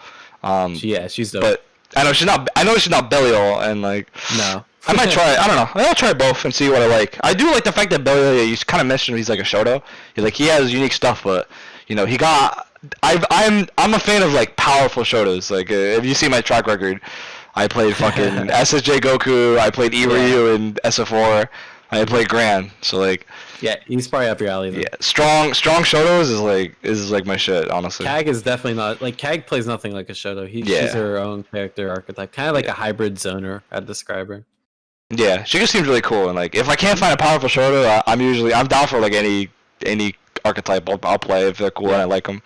She's dope. But I know she's not Belial, and like no. I might try. I don't know. I'll try both and see what I like. I do like the fact that Belial. You kind of mentioned he's like a Shoto. He has unique stuff, but he got. I'm a fan of like powerful Shotos. Like if you see my track record, I played fucking SSJ Goku. I played Iryu in SF4. I played Gran. So like. Yeah, he's probably up your alley. Though. Yeah, strong Shotos is like my shit, honestly. Kag is definitely not like Kag plays nothing like a Shoto. She's her own character archetype, kind of like a hybrid zoner. I'd describe her. Yeah, she just seems really cool, and like if I can't find a powerful Shoto, I'm down for like any archetype I'll play if they're cool and I like them.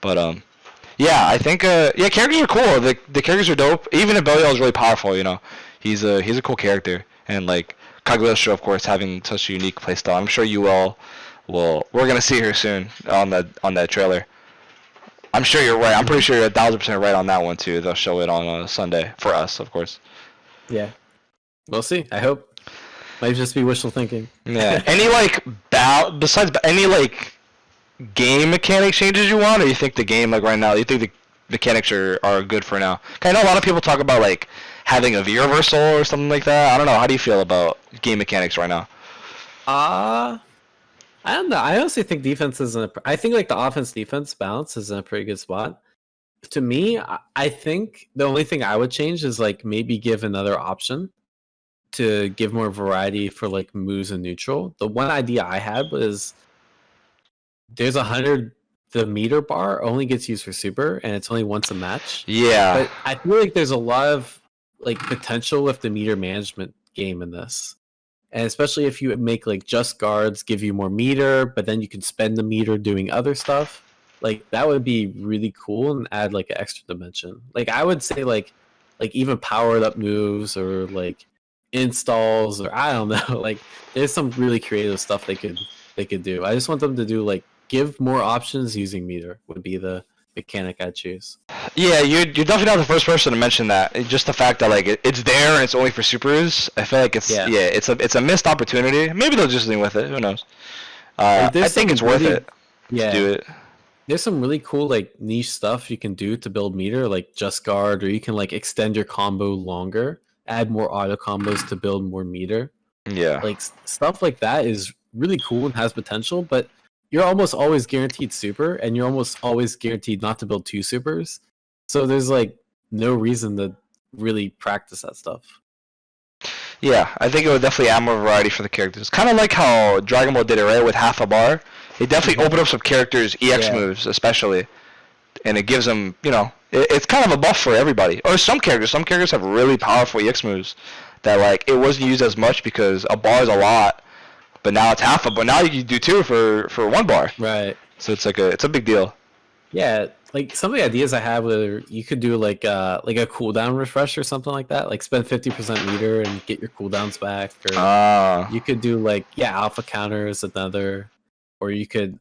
But yeah, I think characters are cool. The characters are dope. Even if Belial is really powerful, he's a cool character, and like. Cagliostro, of course, having such a unique playstyle. I'm sure you all will. We're gonna see her soon on that trailer. I'm sure you're right. I'm pretty sure you're 1,000% right on that one too. They'll show it on Sunday for us, of course. Yeah, we'll see. I hope. Might just be wishful thinking. Yeah. Any besides any like game mechanic changes you want, or you think the game like right now? You think the mechanics are good for now? I know a lot of people talk about like having a V-reversal or something like that. I don't know. How do you feel about game mechanics right now? I don't know. I honestly think defense is I think like the offense-defense balance is in a pretty good spot. To me, I think the only thing I would change is like maybe give another option to give more variety for like moves and neutral. The one idea I had was there's 100. The meter bar only gets used for super, and it's only once a match. Yeah. But I feel like there's a lot of like potential with the meter management game in this, and especially if you make like just guards give you more meter, but then you can spend the meter doing other stuff. Like that would be really cool and add like an extra dimension. Like I would say like even powered up moves or like installs or I don't know. Like there's some really creative stuff they could do. I just want them to do like give more options using meter would be the mechanic I'd choose. Yeah, you're definitely not the first person to mention that. Just the fact that like it's there and it's only for supers. I feel like it's a missed opportunity. Maybe they'll just lean with it. Who knows? I think it's worth it to do it. There's some really cool like niche stuff you can do to build meter, like just guard, or you can like extend your combo longer, add more auto combos to build more meter. Yeah, like stuff like that is really cool and has potential, but you're almost always guaranteed super, and you're almost always guaranteed not to build 2 supers. So there's like no reason to really practice that stuff. Yeah, I think it would definitely add more variety for the characters. Kind of like how Dragon Ball did it, right? With half a bar. It definitely opened up some characters' EX moves, especially. And it gives them, It's kind of a buff for everybody. Or some characters. Some characters have really powerful EX moves that like it wasn't used as much because a bar is a lot, but now it's half a. But now you can do two for one bar. Right. So it's a big deal. Yeah, like some of the ideas I had where you could do like a cooldown refresh or something like that. Like spend 50% meter and get your cooldowns back, or you could do like alpha counter is another, or you could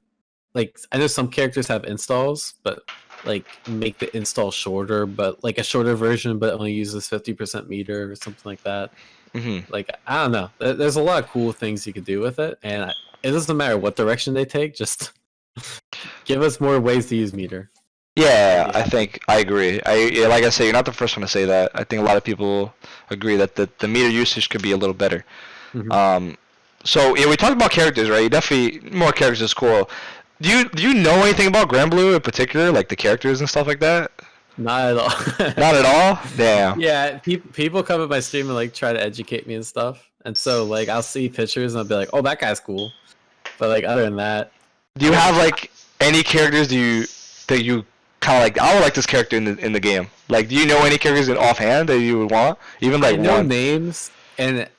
like I know some characters have installs, but like make the install shorter, but like a shorter version, but only uses 50% meter or something like that. Like I don't know, there's a lot of cool things you could do with it, and it doesn't matter what direction they take, just give us more ways to use meter. Yeah, I think I agree. Like I say, you're not the first one to say that. I think a lot of people agree that the meter usage could be a little better. So yeah, we talked about characters, right? Definitely more characters is cool. Do you know anything about Grand Blue in particular, like the characters and stuff like that? Not at all. Not at all. Damn. Yeah, people come at my stream and like try to educate me and stuff, and so like I'll see pictures and I'll be like, oh, that guy's cool, but like other than that, do you have like any characters that you kind of like? I would like this character in the game. Like, do you know any characters in offhand that you would want? Even like I know one names, and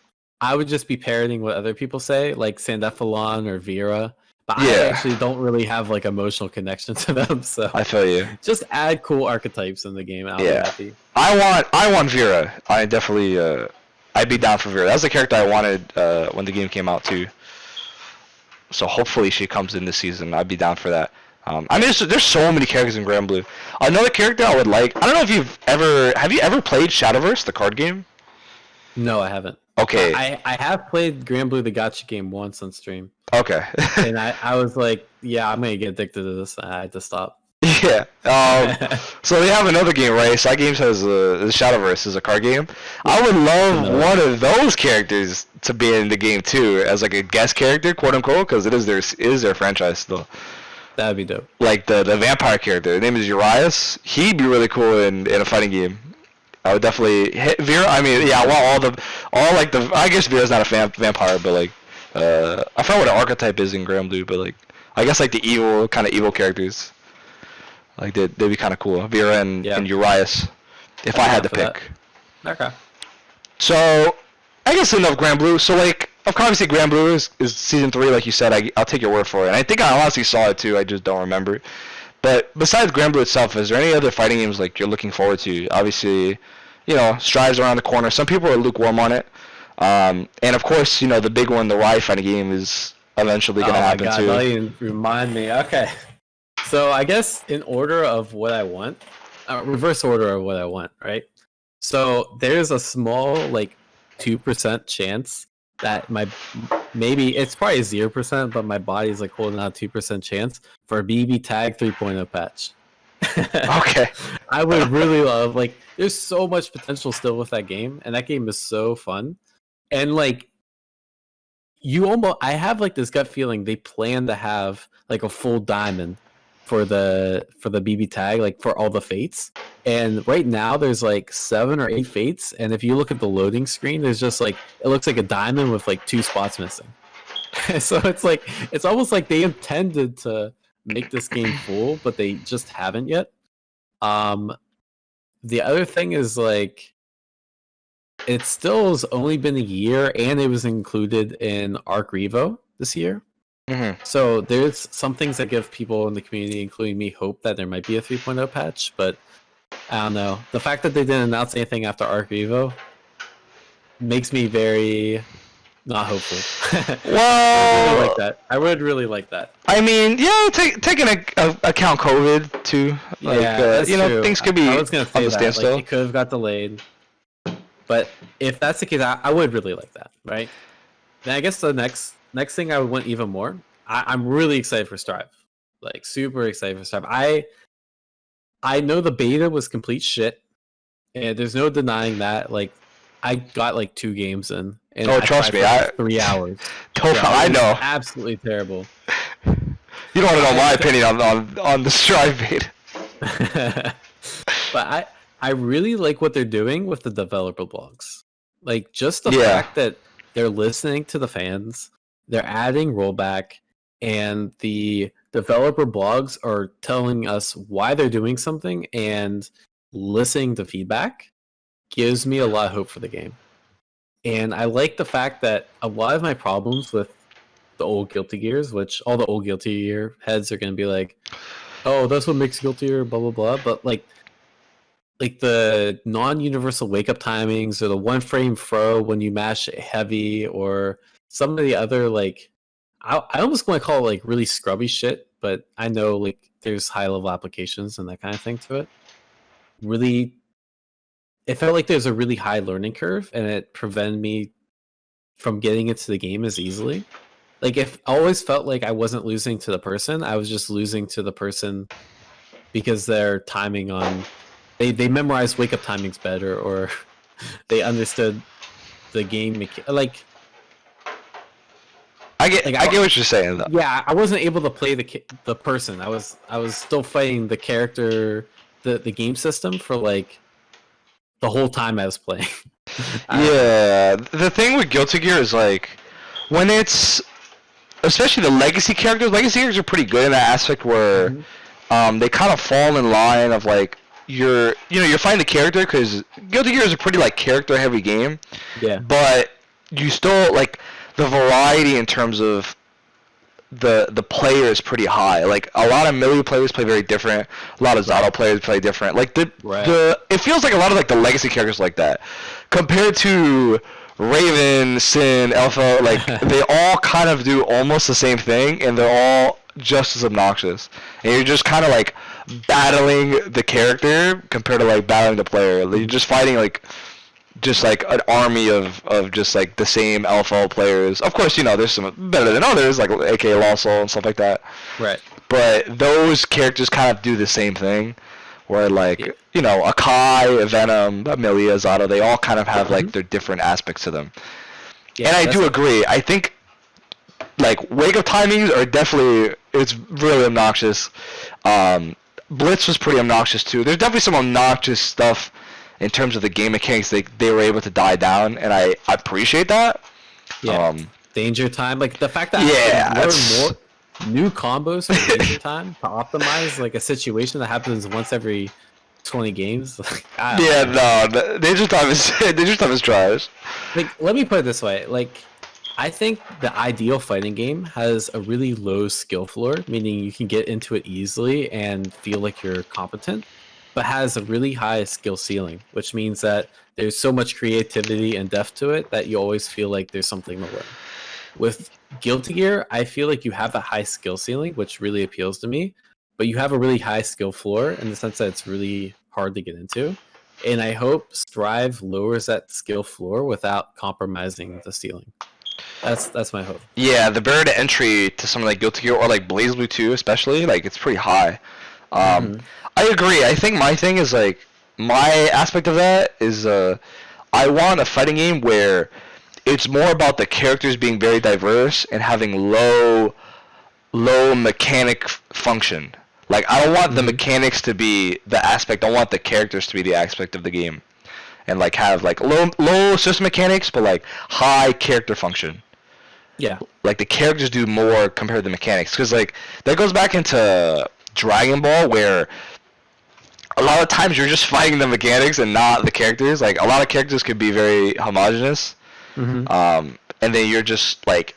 I would just be parroting what other people say, like Sandephalon or Vera. But I actually don't really have like emotional connection to them, so I feel you. Just add cool archetypes in the game. And I'll be happy. I want Vera. I definitely I'd be down for Vera. That's the character I wanted when the game came out too. So hopefully she comes in this season. I'd be down for that. I mean, there's so many characters in Grand Blue. Another character I would like. I don't know if have you ever played Shadowverse, the card game? No, I haven't. Okay. I have played Grand Blue the Gacha game once on stream. Okay. And I was like, yeah, I'm gonna get addicted to this. I had to stop. Yeah. So they have another game, right? So that game has the Shadowverse is a card game. I would love one of those characters to be in the game too, as like a guest character, quote unquote, because it is their franchise still. That'd be dope. Like the vampire character, his name is Urias. He'd be really cool in a fighting game. I would definitely hit Vera. I mean, yeah, I want I guess Vera's not a vampire, but like, I forgot what an archetype is in Grand Blue, but like, I guess like the evil characters, like they'd be kind of cool. Vera and Urias, if I had to pick. Okay. So, I guess enough Grand Blue. So like, obviously Grand Blue is season 3, like you said. I'll take your word for it. And I think I honestly saw it too. I just don't remember it. But besides Grand Blue itself, is there any other fighting games like you're looking forward to? Obviously, Strive's around the corner. Some people are lukewarm on it. And of course, the big one, the Y fighting game, is eventually going to happen too. Oh my god, you remind me. Okay. So I guess in order of what I want, reverse order of what I want, right? So there's a small, like, 2% chance that maybe it's probably 0%, but my body's like holding out 2% chance for a BB Tag 3.0 patch. Okay. I would really love, like, there's so much potential still with that game, and that game is so fun. And like, I have like this gut feeling they plan to have like a full diamond for the BB Tag, like for all the fates. And right now there's like 7 or 8 fates, and if you look at the loading screen, there's just like, it looks like a diamond with like 2 spots missing. So it's almost like they intended to make this game full, but they just haven't yet. The other thing is, like, it still has only been a year, and it was included in Arc Revo this year. So there's some things that give people in the community, including me, hope that there might be a 3.0 patch, but I don't know. The fact that they didn't announce anything after Arc Revo makes me very not hopeful. Well, I would really like that. I mean, yeah, taking account COVID too. Like, yeah, true. things could be I was gonna say that. Standstill. Like, it could have got delayed. But if that's the case, I would really like that, right? Then I guess the next thing I would want even more. I'm really excited for Strive, like super excited for Strive. I know the beta was complete shit, and there's no denying that. Like, I got like 2 games in, and trust me, 3 hours. I know, absolutely terrible. You don't want to know my opinion on the Strive beta. But I really like what they're doing with the developer blogs. Like, just the fact that they're listening to the fans, they're adding rollback, and the developer blogs are telling us why they're doing something and listening to feedback gives me a lot of hope for the game. And I like the fact that a lot of my problems with the old Guilty Gears, which all the old Guilty Gear heads are going to be like, oh, that's what makes Guilty Gear, blah, blah, blah. But like the non-universal wake-up timings or the one frame throw when you mash heavy or some of the other, like, I almost want to call it like really scrubby shit, but I know like there's high-level applications and that kind of thing to it. Really, it felt like there's a really high learning curve and it prevented me from getting into the game as easily. Like, if I always felt like I wasn't losing to the person, I was just losing to the person because their timing on they memorized wake up timings better, or they understood the game. Like, I get what you're saying though. Yeah, I wasn't able to play the person. I was still fighting the character, the game system for like the whole time I was playing. Yeah, the thing with Guilty Gear is like when it's especially the legacy characters are pretty good in that aspect where they kind of fall in line of like you're fighting the character because Guilty Gear is a pretty like character heavy game. Yeah. But you still like the variety in terms of the player is pretty high. Like a lot of melee players play very different. A lot of Zato players play different. Like the it feels like a lot of like the legacy characters like that compared to Raven, Sin, Alpha, like they all kind of do almost the same thing, and they're all just as obnoxious. And you're just kind of like battling the character compared to like battling the player. You're just fighting like just like an army of just like the same Alpha players. Of course, there's some better than others, like AK Lawsol and stuff like that. Right. But those characters kind of do the same thing. Where like a Kai, a Venom, a Milia, Zato, they all kind of have like their different aspects to them. Yeah, and I do agree. I think like wake up timings are definitely it's really obnoxious. Blitz was pretty obnoxious too. There's definitely some obnoxious stuff in terms of the game mechanics they were able to die down, and I appreciate that. Yeah. Danger time, like the fact that I learn more new combos for danger time to optimize like a situation that happens once every 20 games. Danger time is trash. Like, let me put it this way, like I think the ideal fighting game has a really low skill floor, meaning you can get into it easily and feel like you're competent, but has a really high skill ceiling, which means that there's so much creativity and depth to it that you always feel like there's something to learn. With Guilty Gear, I feel like you have a high skill ceiling, which really appeals to me, but you have a really high skill floor in the sense that it's really hard to get into. And I hope Strive lowers that skill floor without compromising the ceiling. That's my hope. Yeah, the barrier to entry to something like Guilty Gear or like BlazBlue 2 especially, like it's pretty high. I agree. I think my thing is like my aspect of that is I want a fighting game where it's more about the characters being very diverse and having low mechanic function. Like I don't want the mechanics to be the aspect. I want the characters to be the aspect of the game, and like have like low system mechanics, but like high character function. Yeah. Like the characters do more compared to the mechanics, because like that goes back into Dragon Ball where a lot of times you're just fighting the mechanics and not the characters. Like a lot of characters could be very homogenous. And then you're just like,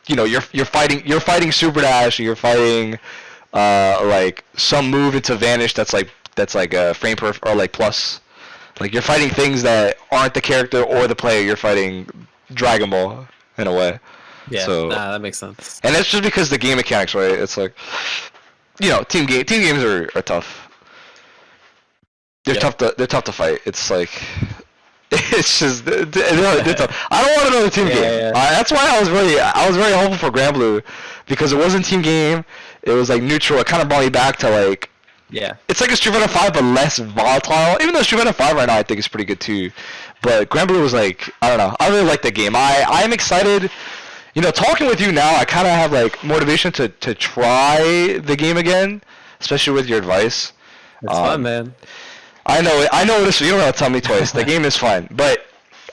you're fighting Super Dash, or you're fighting like some move into Vanish that's like a frame per or like plus, like you're fighting things that aren't the character or the player. You're fighting Dragon Ball in a way. Yeah, so, that makes sense. And that's just because the game mechanics, right? It's like, team games are tough. They're tough to fight. It's like. It's just they're tough. I don't want another team game. Yeah. That's why I was very hopeful for Granblue, because it wasn't team game. It was like neutral. It kind of brought me back to like it's like a Street Fighter 5 but less volatile. Even though Street Fighter 5 right now I think is pretty good too, but Granblue was like I don't know. I really like the game. I'm excited. Talking with you now, I kind of have like motivation to try the game again, especially with your advice. It's fun, man. I know this. You don't have to tell me twice. The game is fun, but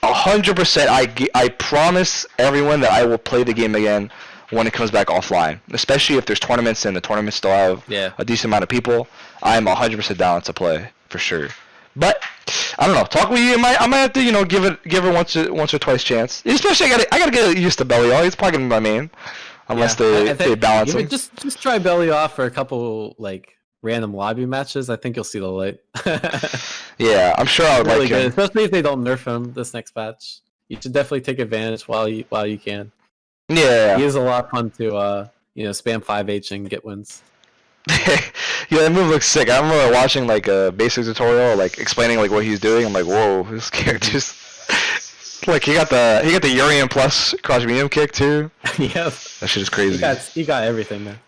100%. I promise everyone that I will play the game again when it comes back offline, especially if there's tournaments and the tournaments still have Yeah. a decent amount of people. I'm 100% down to play for sure. But I don't know. Talk with you. I might have to, give it once or twice chance. Especially I gotta get used to Belial. He's probably gonna be my main, unless they balance him. Just try belly off for a couple like random lobby matches. I think you'll see the light. Yeah, I'm sure I would really like good, him. especially if they don't nerf him this next patch. You should definitely take advantage while you can. Yeah. He is a lot of fun to spam 5H and get wins. Yeah, that move looks sick. I remember watching like a basic tutorial, like explaining like what he's doing. I'm like, whoa, this character's like he got the Urian plus cross medium kick too. Yep. That shit is crazy. He got everything, man.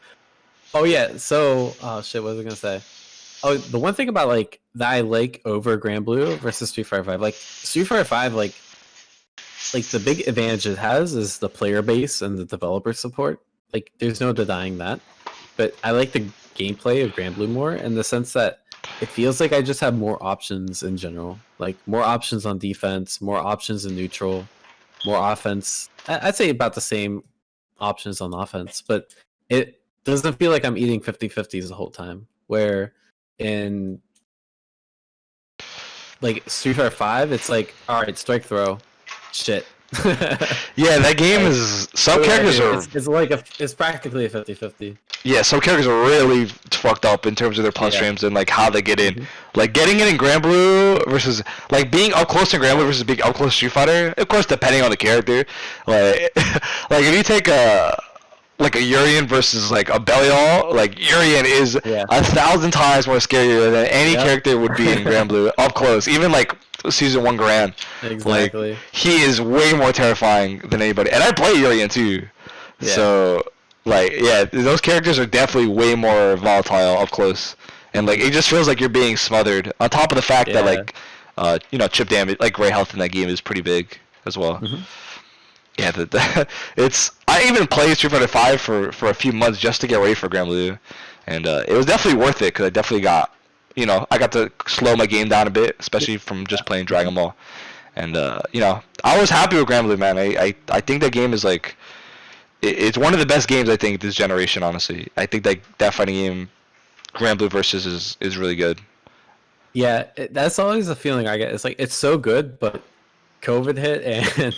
Oh yeah, so shit, what was I gonna say? Oh, the one thing about like that I like over Grand Blue versus Street Fighter 5, like Street Fighter 5, like the big advantage it has is the player base and the developer support. Like there's no denying that. But I like the gameplay of Grand Blue more in the sense that it feels like I just have more options in general. Like more options on defense, more options in neutral, more offense. I'd say about the same options on offense, but it doesn't feel like I'm eating 50-50s the whole time. Where in like Street Fighter 5, it's like, all right, strike throw, shit. Yeah, that game is some characters are. It's practically a 50-50. Yeah, some characters are really fucked up in terms of their punch streams and like how they get in. Mm-hmm. Like getting it in Grand Blue versus like being up close in Grand Blue versus being up close Street Fighter. Of course, depending on the character. Like, like if you take a Urian versus like a Belial, like Urian is 1,000 times more scarier than any character would be in Grand Blue up close. Even like Season 1 Grand. Exactly. Like, he is way more terrifying than anybody. And I play Urian too. Yeah. So, like, yeah, those characters are definitely way more volatile up close. And, like, it just feels like you're being smothered. On top of the fact that, like, chip damage, like, gray health in that game is pretty big as well. Mm-hmm. Yeah, I even played Street Fighter 5 for a few months just to get ready for Grand Blue. And it was definitely worth it because I definitely got... I got to slow my game down a bit, especially from just playing Dragon Ball. And, I was happy with Grand Blue, man. I think that game is, like... It's one of the best games, I think, this generation, honestly. I think that fighting game, Grand Blue Versus, is really good. Yeah, that's always the feeling I get. It's like, it's so good, but COVID hit, and,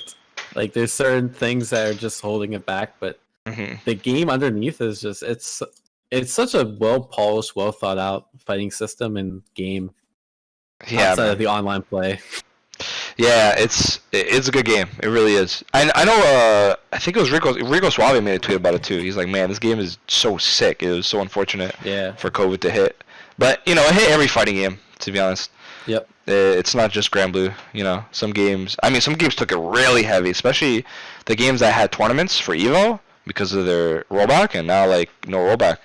like, there's certain things that are just holding it back. But the game underneath is just... It's such a well-polished, well-thought-out fighting system and game outside of the online play. Yeah, it's a good game. It really is. I know. I think it was Rico Suave made a tweet about it too. He's like, "Man, this game is so sick. It was so unfortunate for COVID to hit, but it hit every fighting game. To be honest. Yep. It's not just Grand Blue. Some games. I mean, some games took it really heavy, especially the games that had tournaments for Evo because of their rollback, and now like no rollback.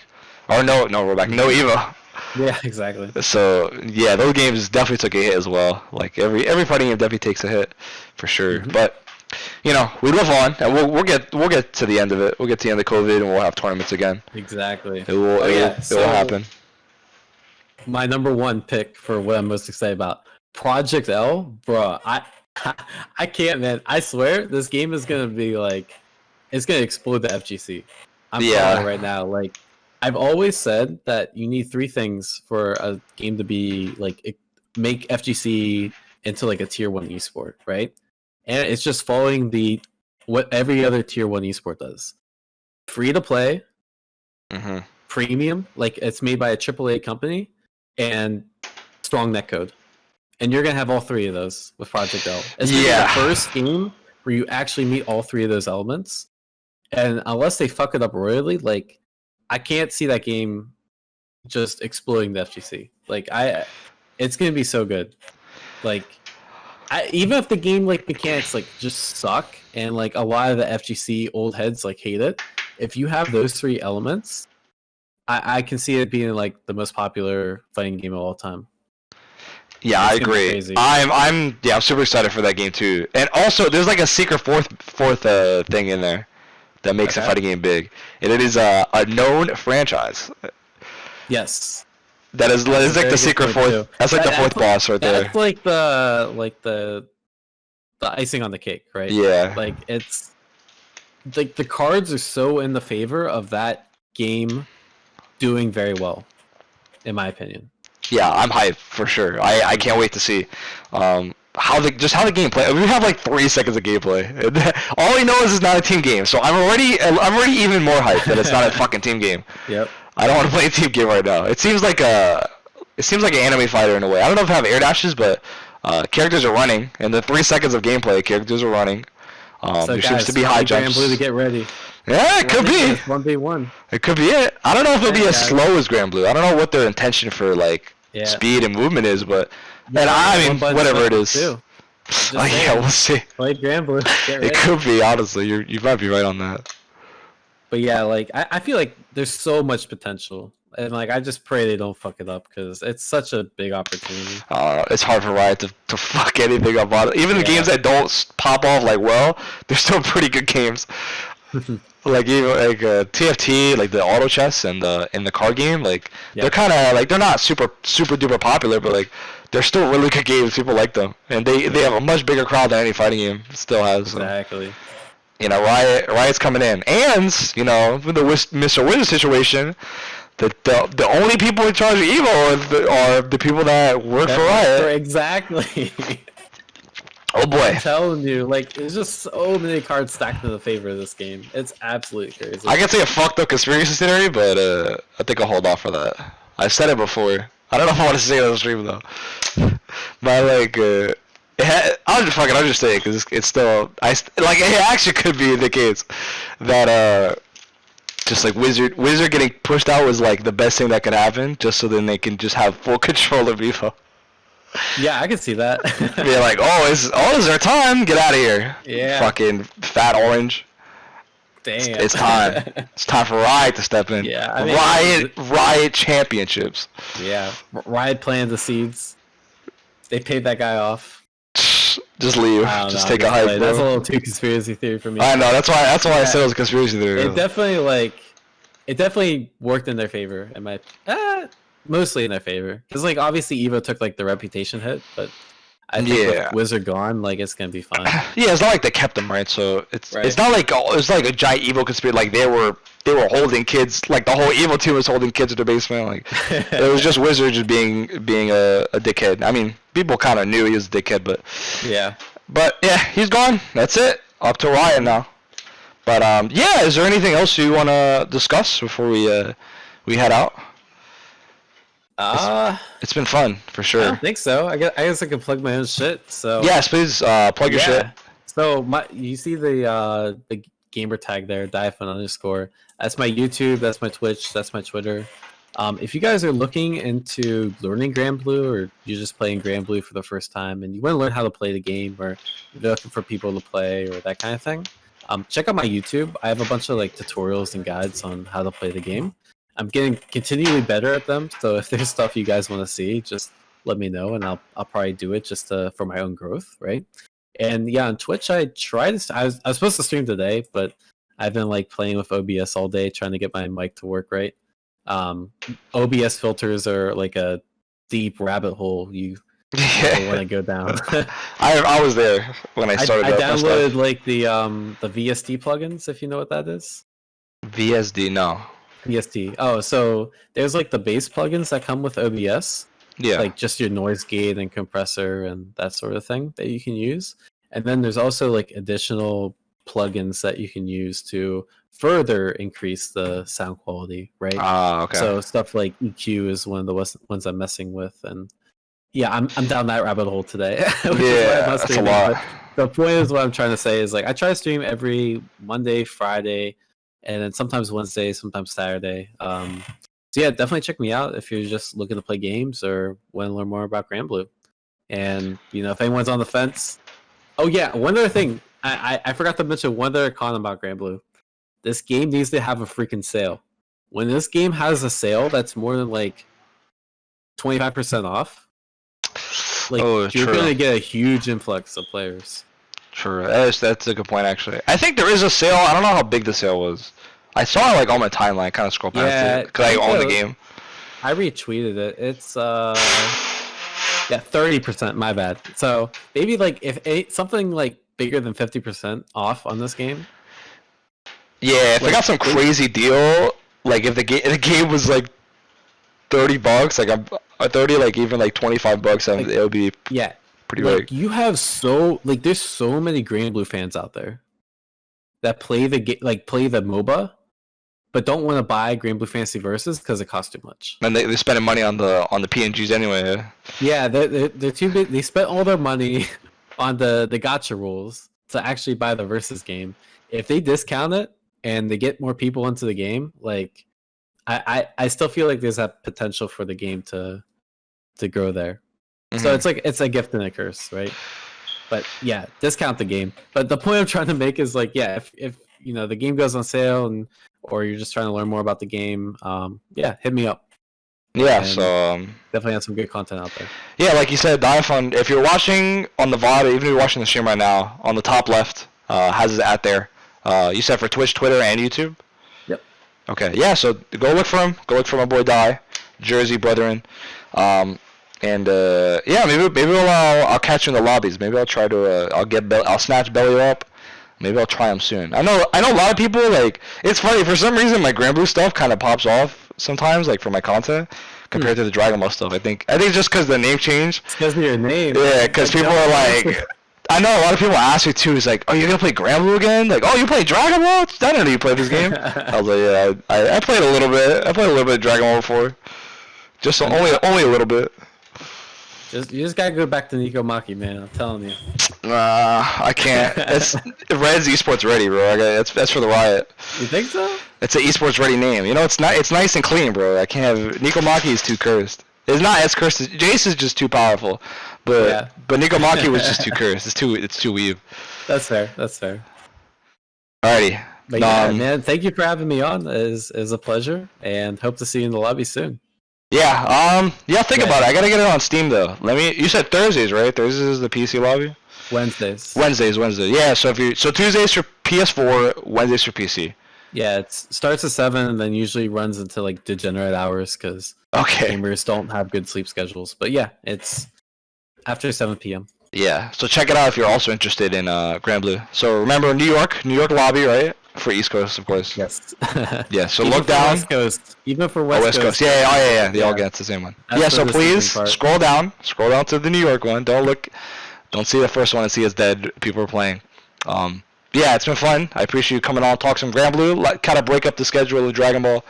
Or no rollback, no Evo. Yeah, exactly. So yeah, those games definitely took a hit as well. Like every fighting game definitely takes a hit, for sure. But we live on, and we'll get to the end of it. We'll get to the end of COVID, and we'll have tournaments again. Exactly. It will happen. My number one pick for what I'm most excited about, Project L, bro. I can't, man. I swear this game is gonna be like, it's gonna explode the FGC. I'm telling you right now, like. I've always said that you need three things for a game to be like make FGC into like a tier 1 esport, right? And it's just following what every other tier 1 esport does. Free to play, premium, like it's made by a AAA company, and strong netcode. And you're gonna have all three of those with Project L. It's gonna be the first game where you actually meet all three of those elements. And unless they fuck it up royally, like I can't see that game just exploding the FGC. Like it's gonna be so good. Like even if the game like mechanics like just suck and like a lot of the FGC old heads like hate it, if you have those three elements, I can see it being like the most popular fighting game of all time. Yeah, I agree. I'm super excited for that game too. And also, there's like a secret fourth thing in there that makes a fighting game big, and it is a known franchise. Yes, that is like the secret fourth. That's like the fourth boss right there. That's like the icing on the cake, right? Yeah. Like it's like the cards are so in the favor of that game doing very well, in my opinion. Yeah, I'm hyped for sure. I can't wait to see how the gameplay. We have like 3 seconds of gameplay. All we know is it's not a team game, so I'm already even more hyped that it's not a fucking team game. Yep. I don't want to play a team game right now. It seems like an anime fighter in a way. I don't know if it have air dashes, but characters are running, and the 3 seconds of gameplay, characters are running. So there guys, seems to be high Grand jumps. Blue to get ready. Yeah, it could be. 1v1. It could be it. I don't know if it'll be Yeah, as guys. slow as Grand Blue. I don't know what their intention for like Yeah. speed and movement is, but Yeah, and I mean one button whatever it is. too. Just Oh yeah, saying. we'll see. Play Grand Blue. Get ready. It could be, honestly. You might be right on that. But yeah, like I feel like there's so much potential, and like I just pray they don't fuck it up because it's such a big opportunity. It's hard for Riot to fuck anything up on it. Even the Yeah. games that don't pop off like well, they're still pretty good games. Like even like TFT, like the auto chess and the card game, like Yeah. they're kind of like they're not super duper popular, but like they're still really good games. People like them, and they have a much bigger crowd than any fighting game still has. So. Exactly. You know, Riot's coming in, and you know, with the Mr. Wizard situation, the only people in charge of Evo are the people that work for Riot. Exactly. Oh boy. I'm telling you, like there's just so many cards stacked in the favor of this game. It's absolutely crazy. I can say a fucked up conspiracy theory, but I think I'll hold off for that. I've said it before. I don't know if I want to say it on the stream though. But like, I'll just say it because it's still it actually could be the case that just like Wizard getting pushed out was like the best thing that could happen, just so then they can just have full control of Evo. Yeah, I can see that. Be like, is our time? Get out of here. Yeah. Fucking fat orange. Damn. It's time. It's time for Riot to step in. Yeah, I mean, Riot championships. Yeah, Riot planted the seeds. They paid that guy off. Just leave. I don't Just know, take a hike, that's bro. a little too conspiracy theory for me. I know. That's why I Yeah. said it was a conspiracy theory. It definitely worked in their favor. Mostly in their favor, because like obviously Evo took like the reputation hit, but I think with Wizard gone, like it's gonna be fine. Yeah, it's not like they kept them, right? So it's Right. not like it's like a giant Evo conspiracy. Like they were holding kids. Like the whole Evo team was holding kids in the basement. Like it was just Wizard just being a dickhead. I mean, people kind of knew he was a dickhead, but Yeah. He's gone. That's it. Up to Riot now. But yeah, is there anything else you want to discuss before we head out? It's been fun for I sure. don't think so. I guess I can plug my own shit. So Yes, please plug your shit. So you see the gamer tag there, Diaphone_. That's my YouTube. That's my Twitch. That's my Twitter. If you guys are looking into learning Grand Blue, or you're just playing Grand Blue for the first time, and you want to learn how to play the game, or you're looking for people to play, or that kind of thing, check out my YouTube. I have a bunch of like tutorials and guides on how to play the game. I'm getting continually better at them. So if there's stuff you guys want to see, just let me know, and I'll probably do it just for my own growth, right? And yeah, on Twitch, I was supposed to stream today, but I've been like playing with OBS all day, trying to get my mic to work right. OBS filters are like a deep rabbit hole you want to go down. I was there when I started. I downloaded like the VST plugins, if you know what that is. VSD, no. VST. Oh, so there's like the base plugins that come with OBS. Yeah. Like just your noise gate and compressor and that sort of thing that you can use. And then there's also like additional plugins that you can use to further increase the sound quality, right? Okay. So stuff like EQ is one of the ones I'm messing with, and yeah, I'm down that rabbit hole today. That's a lot. The point is, what I'm trying to say is like I try to stream every Monday, Friday, and then sometimes Wednesday, sometimes Saturday. So yeah, definitely check me out if you're just looking to play games or want to learn more about Grand Blue. And you know, if anyone's on the fence, oh yeah, one other thing I forgot to mention one other con about Grand Blue. This game needs to have a freaking sale. When this game has a sale that's more than like 25% off, like you're gonna get a huge influx of players. True. That's a good point actually. I think there is a sale. I don't know how big the sale was. I saw it like on my timeline, kind of scroll past it because I own the game. I retweeted it. It's 30%. My bad. So maybe like if something like bigger than 50% off on this game, Yeah, if I got some crazy deal, like if the game was like $30, like I'm 30, like even like $25, Like, it would be yeah, pretty like big. you have there's so many Green and Blue fans out there that play the play the MOBA, but don't want to buy Green and Blue Fantasy Versus because it costs too much. And they're spending money on the PNGs anyway. Yeah, they're too big. They spent all their money on the gacha rules to actually buy the Versus game. If they discount it and they get more people into the game, like I still feel like there's that potential for the game to grow there. So it's a gift and a curse, right? But yeah, discount the game. But the point I'm trying to make is like, yeah, if you know the game goes on sale or you're just trying to learn more about the game, yeah, hit me up. Yeah, And so definitely have some good content out there. yeah, like you said, Diaphone. If you're watching on the VOD, even if you're watching the stream right now, on the top left has his at there. You said for Twitch, Twitter, and YouTube. Yep. Okay, yeah. So go look for him. Go look for my boy Di, Jersey brethren. And yeah, maybe I'll catch you in the lobbies. Maybe I'll try to I'll snatch Belly up. Maybe I'll try him soon. I know a lot of people, like, it's funny, for some reason my Grand Blue stuff kind of pops off sometimes, like for my content compared to the Dragon Ball stuff. I think just because the name change. It's because of your name. Yeah, because people are like, I know a lot of people ask me too. It's like, oh, you're gonna play Grand Blue again? Like, oh, you play Dragon Ball? I didn't know you played this game. I was like, yeah, I played a little bit. I played a little bit of Dragon Ball before, just only a little bit. You just gotta go back to Nico Maki, man. I'm telling you. I can't. It's Red's esports ready, bro. That's for the Riot. You think so? It's an esports ready name. You know, it's nice and clean, bro. I can't have Nico Maki is too cursed. It's not as cursed. Jace is just too powerful, but Nico Maki was just too cursed. It's too weeb. That's fair. Alrighty. But yeah, man, thank you for having me on. It is a pleasure, and hope to see you in the lobby soon. Yeah. Think about it. I gotta get it on Steam though. You said Thursdays, right? Thursdays is the PC lobby. Wednesdays. Yeah. So Tuesdays for PS4, Wednesdays for PC. Yeah, it starts at 7 and then usually runs into like degenerate hours because gamers don't have good sleep schedules. But yeah, it's after 7 p.m. Yeah, so check it out if you're also interested in Grand Blue. So remember, New York lobby, right? For East Coast, of course. Yes. Yeah, so even look down. West Coast. Even for West Coast. Yeah. They all get the same one. Yeah, so please scroll down to the New York one. Don't see the first one and see it's dead. People are playing. Yeah, it's been fun. I appreciate you coming on, talk some Grand Blue, kind of break up the schedule of Dragon Ball.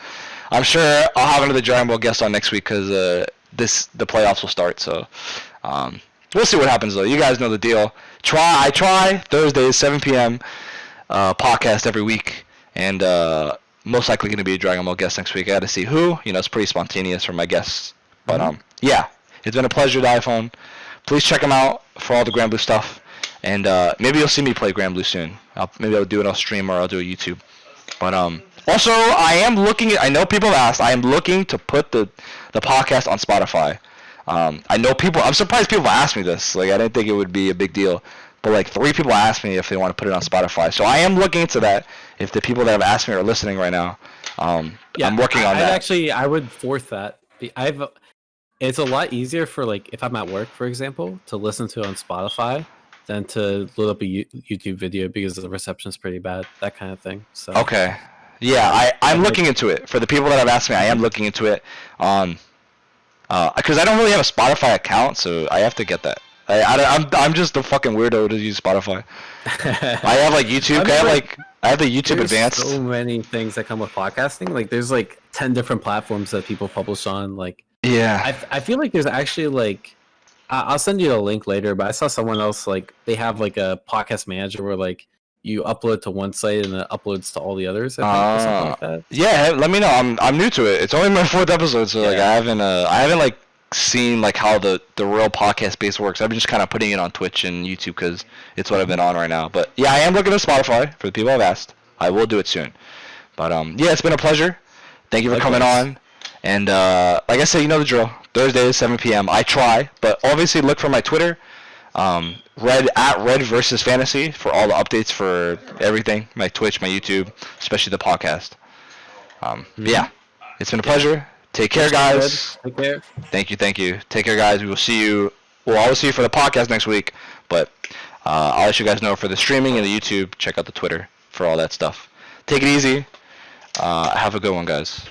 I'm sure I'll have another Dragon Ball guest on next week because the playoffs will start. So we'll see what happens though. You guys know the deal. I try Thursdays 7 p.m. Podcast every week, and most likely going to be a Dragon Ball guest next week. I got to see who. You know, it's pretty spontaneous for my guests. But yeah, it's been a pleasure, Diaphone. Please check them out for all the Grand Blue stuff. And maybe you'll see me play Grand Blue soon. Maybe I'll do it on stream or I'll do a YouTube. But also, I am looking at. I know people have asked. I am looking to put the podcast on Spotify. I know people. I'm surprised people asked me this. Like, I didn't think it would be a big deal. But like 3 people asked me if they want to put it on Spotify. So I am looking into that. If the people that have asked me are listening right now, I'm working on that. Actually, I would force that. It's a lot easier for like if I'm at work, for example, to listen to it on Spotify than to load up a YouTube video because the reception's pretty bad, that kind of thing. So okay, yeah, I'm looking into it. For the people that have asked me, I am looking into it on because I don't really have a Spotify account, so I have to get that. I'm just a fucking weirdo to use Spotify. I have like YouTube. I have the YouTube Advanced. So many things that come with podcasting. Like there's like 10 different platforms that people publish on. Like yeah, I feel like there's actually like I'll send you a link later, but I saw someone else like they have like a podcast manager where like you upload to one site and it uploads to all the others. I think, or something like that. Yeah, let me know. I'm new to it. It's only my 4th episode, so like I haven't like seen like how the real podcast base works. I've been just kind of putting it on Twitch and YouTube because it's what I've been on right now. But yeah, I am looking at Spotify for the people I've asked. I will do it soon. But yeah, it's been a pleasure. Thank you for coming on. And like I said, you know the drill. Thursdays 7 p.m. I try, but obviously look for my Twitter, Red versus Fantasy for all the updates for everything. My Twitch, my YouTube, especially the podcast. Yeah, it's been a pleasure. Take care, guys. Take care. Thank you. Take care, guys. We will see you. We'll always see you for the podcast next week, but I'll let you guys know for the streaming and the YouTube. Check out the Twitter for all that stuff. Take it easy. Have a good one, guys.